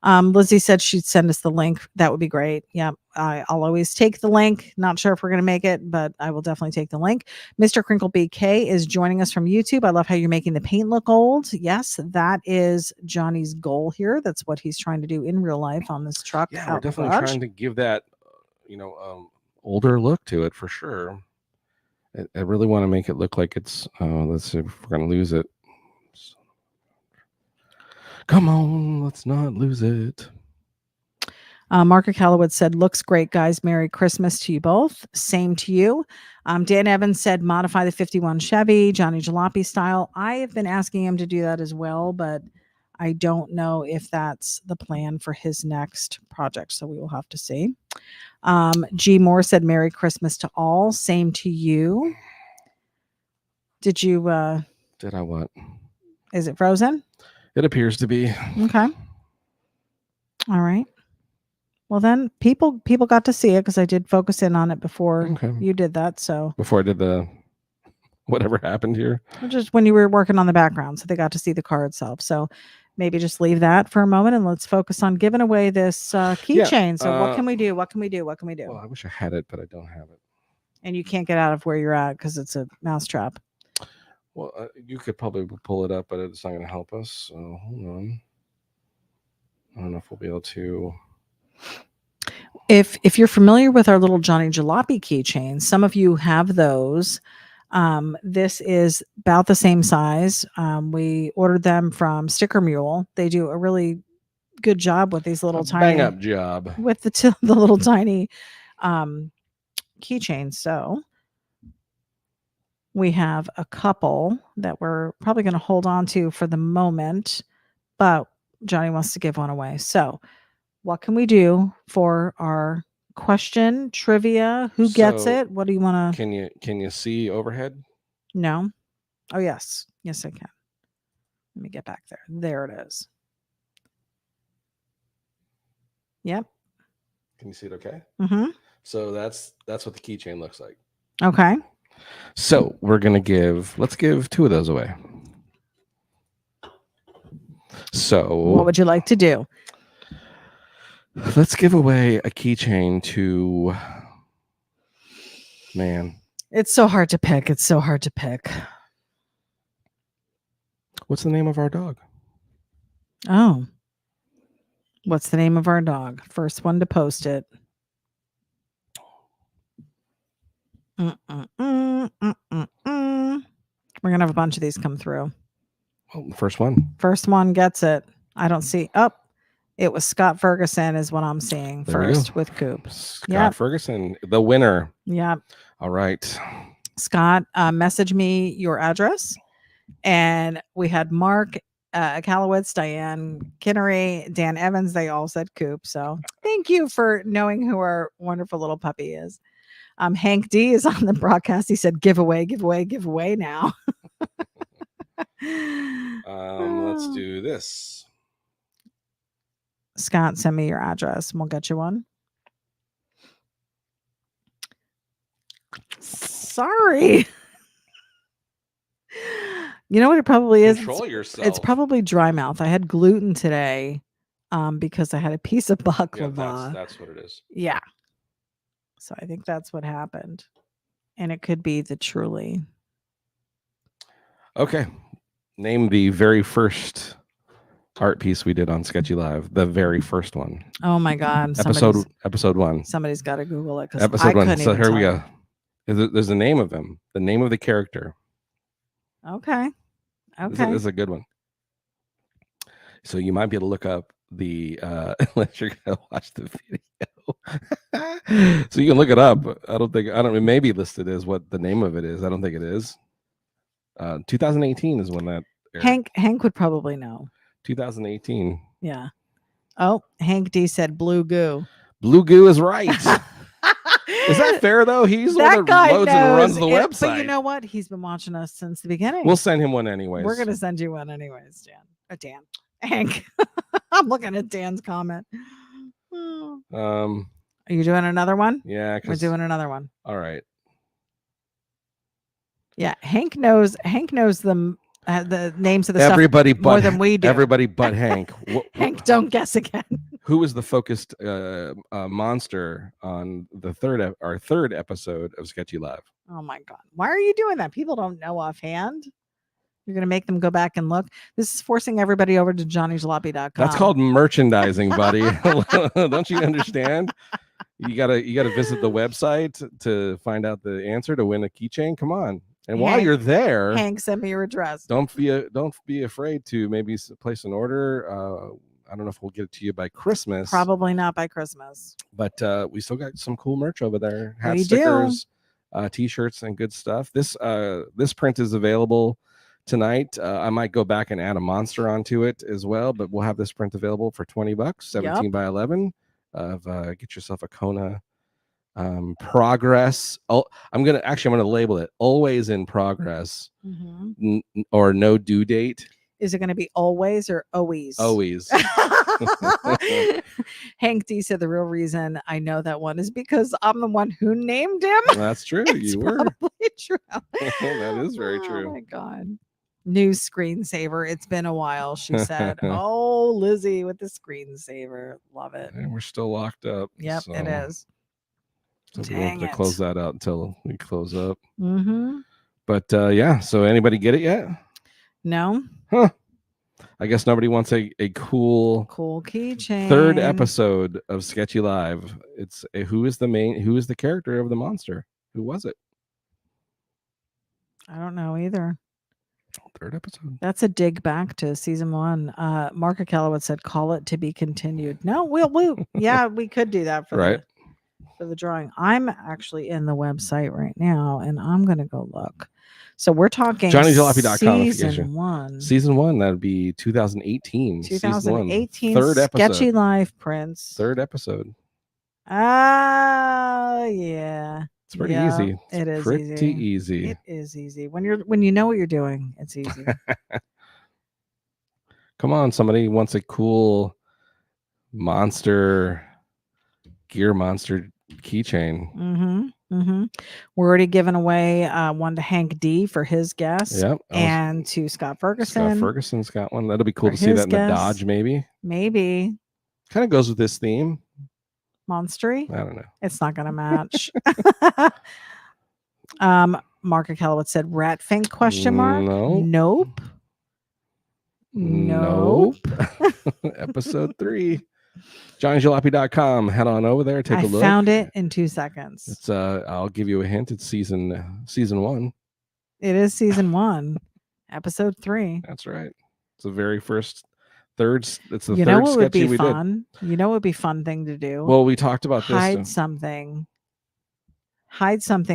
Lizzie said she'd send us the link. That would be great. Yeah, I'll always take the link. Not sure if we're going to make it, but I will definitely take the link. Mr. Crinkle BK is joining us from YouTube. I love how you're making the paint look old. Yes, that is Johnny's goal here. That's what he's trying to do in real life on this truck. Yeah, we're definitely trying to give that, older look to it for sure. I really want to make it look like it's. Let's see if we're going to lose it. Come on, let's not lose it. Mark Callowwood said, looks great, guys. Merry Christmas to you both. Same to you. Dan Evans said, modify the 51 Chevy, Johnny Jalopy style. I have been asking him to do that as well, but I don't know if that's the plan for his next project. So we will have to see. G. Moore said, Merry Christmas to all. Same to you. Did you... Did I what? Is it frozen? It appears to be. Okay. All right. Well, then people got to see it because I did focus in on it before you did that. So before I did the whatever happened here, just when you were working on the background, so they got to see the car itself. So maybe just leave that for a moment and let's focus on giving away this keychain. So what can we do? What can we do? What can we do? Well, I wish I had it, but I don't have it. And you can't get out of where you're at because it's a mousetrap. Well, you could probably pull it up, but it's not going to help us. So hold on. I don't know if we'll be able to. If you're familiar with our little Johnny Jalopy keychains, some of you have those. This is about the same size. We ordered them from Sticker Mule. They do a really good job with these little tiny bang up job with the little tiny keychains. So we have a couple that we're probably going to hold on to for the moment, but Johnny wants to give one away. So what can we do for our question trivia? Who gets it? What do you want to? Can you see overhead? No. Oh, yes. Yes, I can. Let me get back there. There it is. Yep. Can you see it okay? Mm-hmm. So that's what the keychain looks like. Okay. So we're going to let's give 2 of those away. So what would you like to do? Let's give away a keychain to, man. It's so hard to pick. It's so hard to pick. What's the name of our dog? Oh. What's the name of our dog? First one to post it. We're going to have a bunch of these come through. Well, the first one. First one gets it. I don't see. Oh, it was Scott Ferguson is what I'm seeing there first with Coop. Scott Ferguson, the winner. Yep. All right. Scott, message me your address. And we had Mark Callowitz, Diane Kinnery, Dan Evans. They all said Coop. So thank you for knowing who our wonderful little puppy is. Hank D is on the broadcast. He said, giveaway now. Let's do this. Scott, send me your address and we'll get you one. Sorry. You know what it probably is? Control yourself. It's probably dry mouth. I had gluten today because I had a piece of Yeah, baklava. that's what it is. Yeah. So I think that's what happened. And it could be the truly. Okay. Name the very first art piece we did on Sketchy Live. The very first one. Oh my God. Episode 1. Somebody's got to Google it because Episode I 1. couldn't So even here we tell go. There's the name of him. The name of the character. you. Okay. This Okay. is a good one. So you might be able to look up the unless you're gonna watch the video. So you can look it up. It may be listed as what the name of it is. I don't think it is. 2018 is when that aired. Hank would probably know. 2018. Yeah. Oh, Hank D said blue goo. Blue goo is right. Is that fair though? He's the one that loads and runs the website. But you know what? He's been watching us since the beginning. We'll send him one anyways. We're gonna send you one anyways, Dan. Hank. I'm looking at Dan's comment. Are you doing another one? Yeah, we're doing another one. All right. Yeah, Hank knows the names of the everybody stuff more than we do. Everybody but Hank. Hank, don't guess again. Who was the focused monster on our third episode of Sketchy Live? Oh my God! Why are you doing that? People don't know offhand. You're going to make them go back and look. This is forcing everybody over to JohnnyJalopy.com. That's called merchandising, buddy. Don't you understand? You gotta visit the website to find out the answer to win a keychain. Come on. And while you're there, Hank, send me your address. Don't be afraid to maybe place an order. I don't know if we'll get it to you by Christmas. Probably not by Christmas. But we still got some cool merch over there. Hat we stickers, t-shirts, and good stuff. This print is available tonight. I might go back and add a monster onto it as well, but we'll have this print available for $20, 17 by 11. Get yourself a Kona progress. I'm gonna label it always in progress, or no due date. Is it going to be always or always? Always. Hank D said the real reason I know that one is because I'm the one who named him. That's true. It's you were. Probably true. That is very true. Oh my God. New screensaver. It's been a while, she said. Oh, Lizzie with the screensaver. Love it. And we're still locked up. Yep, it is. So we won't have to close that out until we close up. Mm-hmm. But yeah, so anybody get it yet? No. Huh. I guess nobody wants a cool keychain. Third episode of Sketchy Live. It's who is the character of the monster? Who was it? I don't know either. Third episode. That's a dig back to season 1. Mark Calloway said, "Call it to be continued." No, yeah, we could do that for the drawing. I'm actually in the website right now, and I'm gonna go look. So we're talking JohnnyJalopy.com. Season 1. That would be 2018. 2018. Third episode. Sketchy Live prints. Third episode. Yeah. It's pretty easy. It is pretty easy. It is easy. When you know what you're doing, it's easy. Come on, somebody wants a cool gear monster keychain. We're already giving away one to Hank D for his guess. Yep. And to Scott Ferguson. Scott Ferguson's got one. That'll be cool to see that in the Dodge, maybe. Maybe. Kind of goes with this theme. Monstery? I don't know. It's not going to match. Mark Calloway said Ratfink ? Nope. Episode 3. JohnnyJalopy.com. Head on over there. Take a look. I found it in 2 seconds. It's I'll give you a hint. It's season 1. It is season 1, episode 3. That's right. It's the very first third. It's the third sketchy we did. You know what would be fun thing to do? Well, we talked about Hide something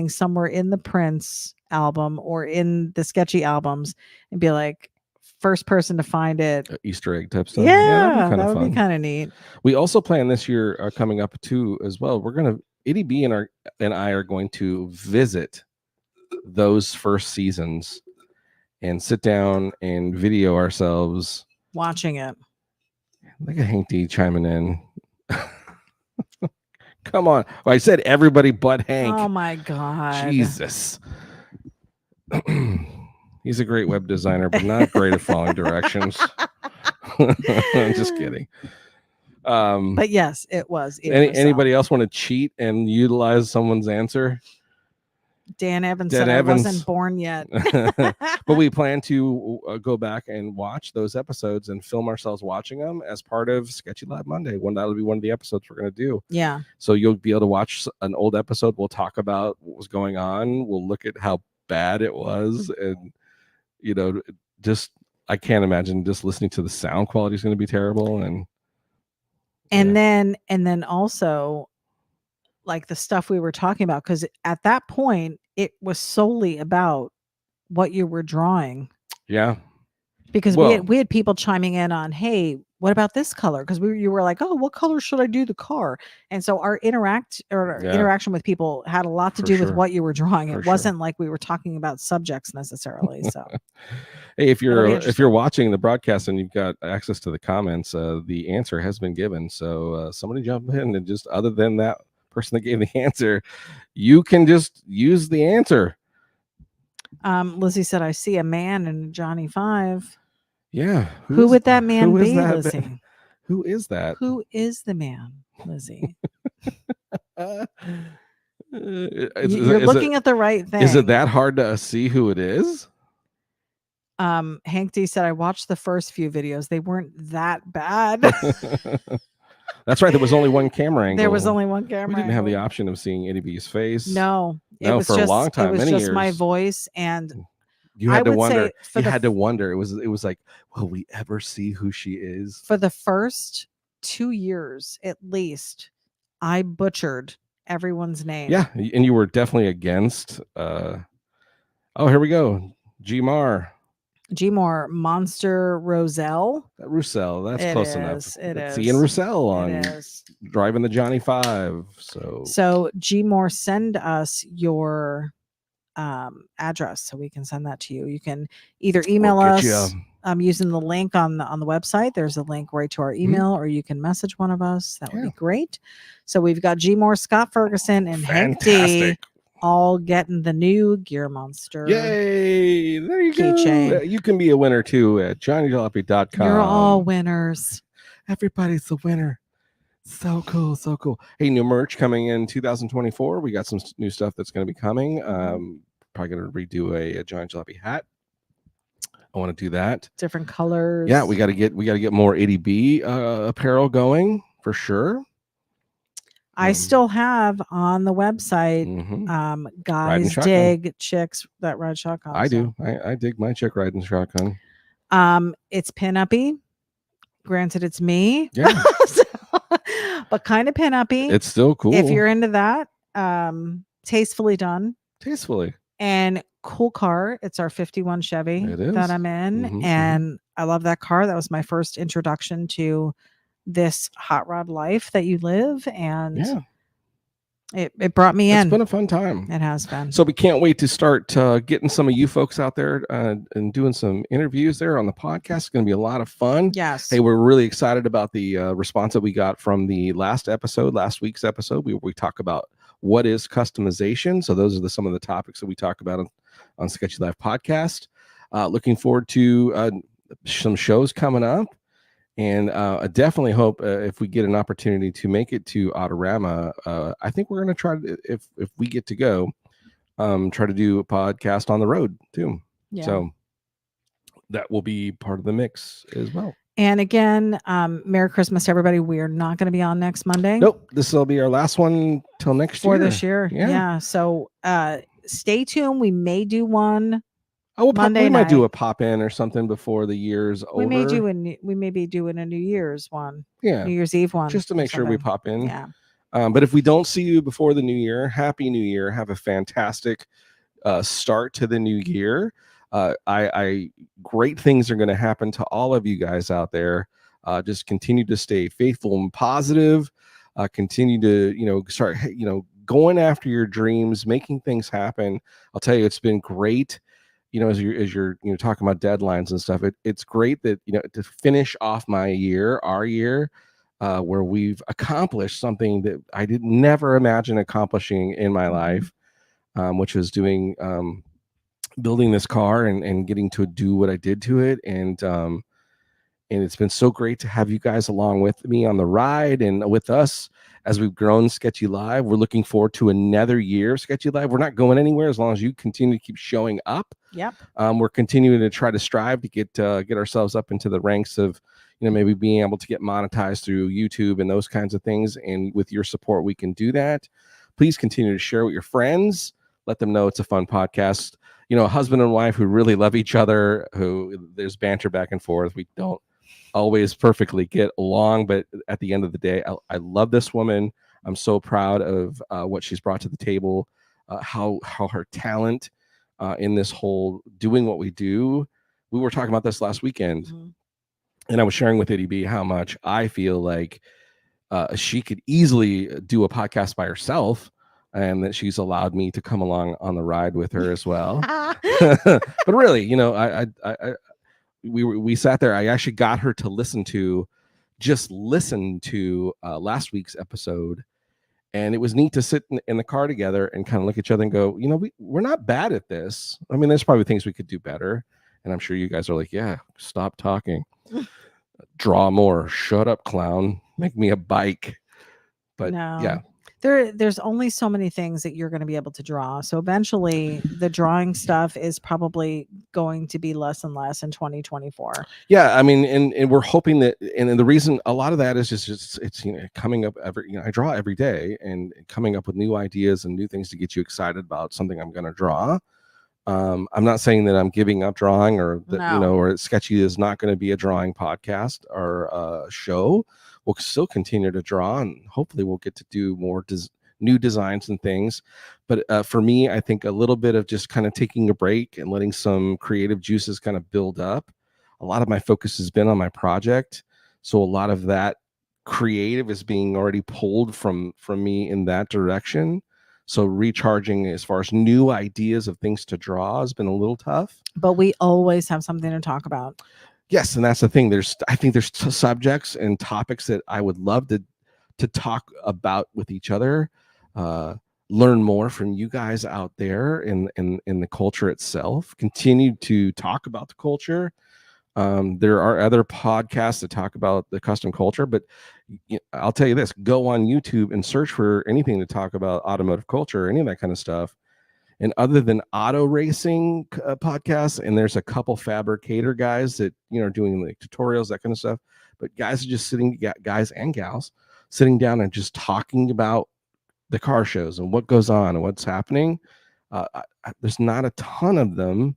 somewhere in the Prince album or in the Sketchy albums and be like, first person to find it. Easter egg type stuff. Yeah, that would be kind of neat. We also plan this year coming up too as well. We're gonna Ity-B and I are going to visit those first seasons and sit down and video ourselves watching it. Look at Hank D chiming in. Come on. Well, I said everybody but Hank. Oh my God. Jesus. He's a great web designer, but not great at following directions. Just kidding. But yes, it was. Even Anybody else want to cheat and utilize someone's answer? Dan Evans Dan said Evans. I wasn't born yet. But we plan to go back and watch those episodes and film ourselves watching them as part of Sketchy Live Monday. That'll be one of the episodes we're going to do. Yeah. So you'll be able to watch an old episode. We'll talk about what was going on. We'll look at how bad it was. And, you know, just, I can't imagine just listening to the sound quality is going to be terrible. And then also, like the stuff we were talking about, because at that point it was solely about what you were drawing. Yeah. Because we had people chiming in on, hey, what about this color? Because you were like, oh, what color should I do the car? And so our interaction with people had a lot to do with what you were drawing. It wasn't like we were talking about subjects necessarily. So hey, if you're watching the broadcast and you've got access to the comments, the answer has been given. So somebody jump in, and just other than that person that gave the answer, you can just use the answer. Lizzie said, I see a man in Johnny 5. Yeah. Who would that man be, Lizzie? Who is that? Who is the man, Lizzie? You're looking at the right thing. Is it that hard to see who it is? Hank D said, I watched the first few videos. They weren't that bad. That's right. There was only one camera angle. There was only one camera. We didn't have the option of seeing Ity-B's face. No, it was for a long time. It was just my voice, and you had to wonder. You had to wonder. It was like, will we ever see who she is? For the first 2 years, at least, I butchered everyone's name. Yeah, and you were definitely against. Oh, here we go. Gmar Monster Roselle. Roussel. That's close enough. It's Ian Roussel on driving the Johnny 5. So Gmar, send us your address so we can send that to you. You can either email us using the link on the website. There's a link right to our email, or you can message one of us. That would be great. So we've got Gmar, Scott Ferguson, and Hank D all getting the new Gear Monster. Yay! There you go. You can be a winner too at JohnnyJalopy.com. You're all winners. Everybody's a winner. So cool, so cool. Hey, new merch coming in 2024. We got some new stuff that's going to be coming. Probably going to redo a Johnny Jalopy hat. I want to do that. Different colors. Yeah, we got to get more Ity-B apparel going for sure. I still have on the website, guys dig chicks that ride shotgun. I do. I dig my chick riding shotgun. It's pin-uppy. Granted, it's me. Yeah. But kind of pin-uppy. It's still cool. If you're into that, tastefully done. Tastefully. And cool car. It's our 51 Chevy that I'm in. And I love that car. That was my first introduction to this hot rod life that you live, and it brought me in. It's been a fun time. It has been. So we can't wait to start getting some of you folks out there and doing some interviews there on the podcast. It's going to be a lot of fun. Yes. Hey, we're really excited about the response that we got from the last week's episode. We talk about what is customization. So those are some of the topics that we talk about on Sketchy Live podcast. Looking forward to some shows coming up. And I definitely hope if we get an opportunity to make it to Autorama, I think we're going to try to, if we get to go, try to do a podcast on the road too. Yeah. So that will be part of the mix as well. And again, Merry Christmas to everybody. We're not going to be on next Monday. Nope. This will be our last one till next year. For this year. Yeah. So stay tuned. We may do one. We might do a pop in or something before the year's over. We may be doing a New Year's one. Yeah. New Year's Eve one. Just to make sure we pop in. Yeah. But if we don't see you before the new year, Happy New Year. Have a fantastic start to the new year. Great things are going to happen to all of you guys out there. Just continue to stay faithful and positive. Continue to, start, going after your dreams, making things happen. I'll tell you, it's been great. As you're talking about deadlines and stuff, it's great that to finish off our year, where we've accomplished something that I did never imagine accomplishing in my life, which was doing building this car and getting to do what I did to it. And it's been so great to have you guys along with me on the ride and with us as we've grown Sketchy Live. We're looking forward to another year of Sketchy Live. We're not going anywhere as long as you continue to keep showing up. Yep. We're continuing to try to strive to get ourselves up into the ranks of, maybe being able to get monetized through YouTube and those kinds of things. And with your support, we can do that. Please continue to share with your friends. Let them know it's a fun podcast. A husband and wife who really love each other, who there's banter back and forth. We don't always perfectly get along, but at the end of the day, I love this woman. I'm so proud of what she's brought to the table, how her talent in this whole doing what we do. We were talking about this last weekend, and I was sharing with Ity-B how much I feel like she could easily do a podcast by herself, and that she's allowed me to come along on the ride with her as well. But really, we sat there. I actually got her to listen to last week's episode, and it was neat to sit in the car together and kind of look at each other and go, we're not bad at this. I mean, there's probably things we could do better, and I'm sure you guys are like, yeah, stop talking, draw more, shut up, clown, make me a bike. But yeah, there's only so many things that you're going to be able to draw. So eventually the drawing stuff is probably going to be less and less in 2024. Yeah. I mean, and we're hoping that, and the reason a lot of that is just it's coming up I draw every day and coming up with new ideas and new things to get you excited about something I'm going to draw. I'm not saying that I'm giving up drawing or that, or Sketchy is not going to be a drawing podcast or show. We'll still continue to draw, and hopefully we'll get to do more new designs and things. But for me, I think a little bit of just kind of taking a break and letting some creative juices kind of build up. A lot of my focus has been on my project. So a lot of that creative is being already pulled from me in that direction. So recharging as far as new ideas of things to draw has been a little tough. But we always have something to talk about. Yes, and that's the thing. I think there's subjects and topics that I would love to talk about with each other, learn more from you guys out there in the culture itself, continue to talk about the culture. There are other podcasts that talk about the custom culture, but I'll tell you this, go on YouTube and search for anything to talk about automotive culture or any of that kind of stuff. And other than auto racing podcasts, and there's a couple fabricator guys that, are doing like tutorials, that kind of stuff, but guys are just guys and gals sitting down and just talking about the car shows and what goes on and what's happening. There's not a ton of them,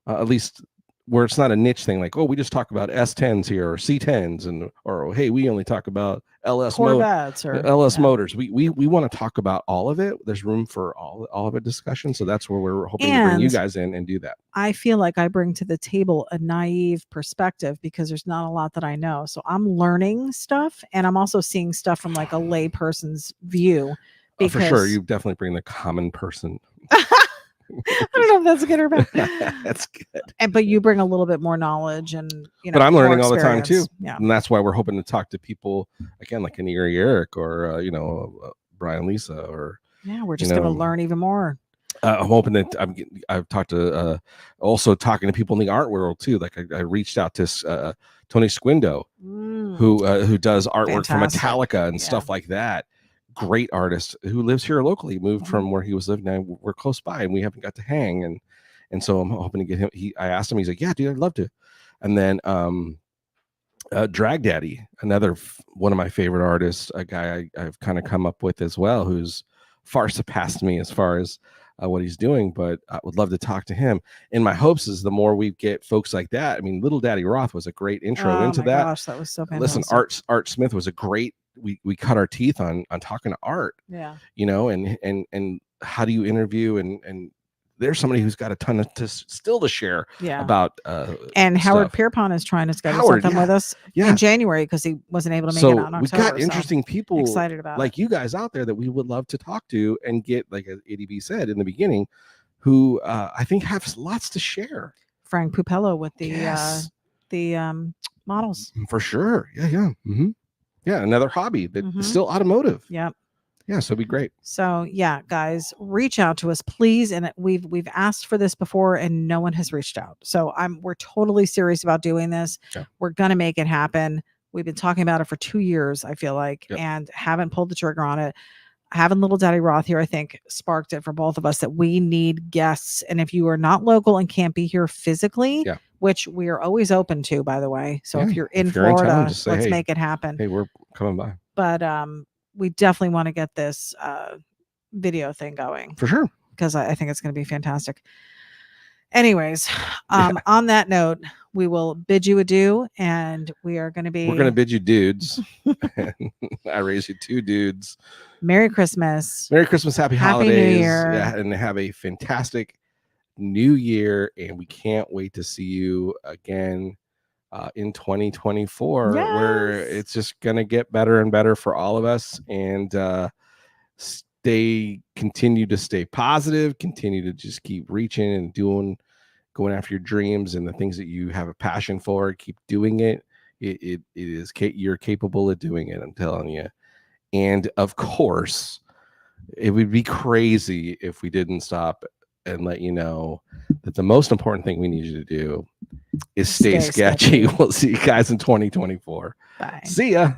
at least where it's not a niche thing like, oh, we just talk about S10s here or C10s or hey, we only talk about LS motors. We want to talk about all of it. There's room for all of it discussion. So that's where we're hoping to bring you guys in and do that. I feel like I bring to the table a naive perspective because there's not a lot that I know. So I'm learning stuff, and I'm also seeing stuff from like a lay person's view. For sure. You definitely bring the common person. I don't know if that's good or bad. That's good. But you bring a little bit more knowledge, and but I'm learning all the time too. Yeah, and that's why we're hoping to talk to people again, like an Eric or Brian Lisa, or we're just going to learn even more. I'm hoping that I've talked to also talking to people in the art world too. Like I reached out to Tony Squindo, who does artwork for Metallica and stuff like that. Great artist who lives here locally, moved from where he was living. Now we're close by and we haven't got to hang, and so I'm hoping to get him. I asked him, he's like, yeah, dude, I'd love to. And then Drag Daddy, another one of my favorite artists, a guy I've kind of come up with as well, who's far surpassed me as far as what he's doing, but I would love to talk to him. And my hopes is the more we get folks like that. I mean, Little Daddy Roth was a great intro into that. Gosh, that was so fantastic. Listen, Art Smith was a great. We cut our teeth on talking to Art. Yeah. And how do you interview and there's somebody who's got a ton of still to share about and Howard Pierpont is trying to schedule something with us in January because he wasn't able to make it out in October. We've got interesting people excited about like you guys out there that we would love to talk to and get, like Ity-B said in the beginning, who I think have lots to share. Frank Pupello with the models. For sure. Yeah. Yeah, another hobby that is Mhm. still automotive. Yep. Yeah, so it'd be great. So yeah, guys, reach out to us, please. And we've asked for this before, and no one has reached out. So we're totally serious about doing this. Yeah. We're gonna make it happen. We've been talking about it for 2 years, I feel like, Yep. and haven't pulled the trigger on it. Having Little Daddy Roth here, I think, sparked it for both of us that we need guests. And if you are not local and can't be here physically, Yeah. which we are always open to, by the way. So Yeah, if you're in if you're in town, Florida, just say, let's "Hey, make it happen. Hey, we're coming by." But we definitely want to get this video thing going For sure. because I think it's going to be fantastic. Anyways, Yeah. on that note, we will bid you adieu, and we're going to bid you dudes. I raise you 2 dudes. Merry Christmas. Merry Christmas, happy Happy New holidays. Year. Yeah, and have a fantastic new year. And we can't wait to see you again in 2024, where Yes. it's just gonna get better and better for all of us. And continue to stay positive, continue to just keep reaching and going after your dreams and the things that you have a passion for. Keep doing it. It is, you're capable of doing it, I'm telling you. And of course, it would be crazy if we didn't stop and let you know that the most important thing we need you to do is stay sketchy. We'll see you guys in 2024. Bye. See ya.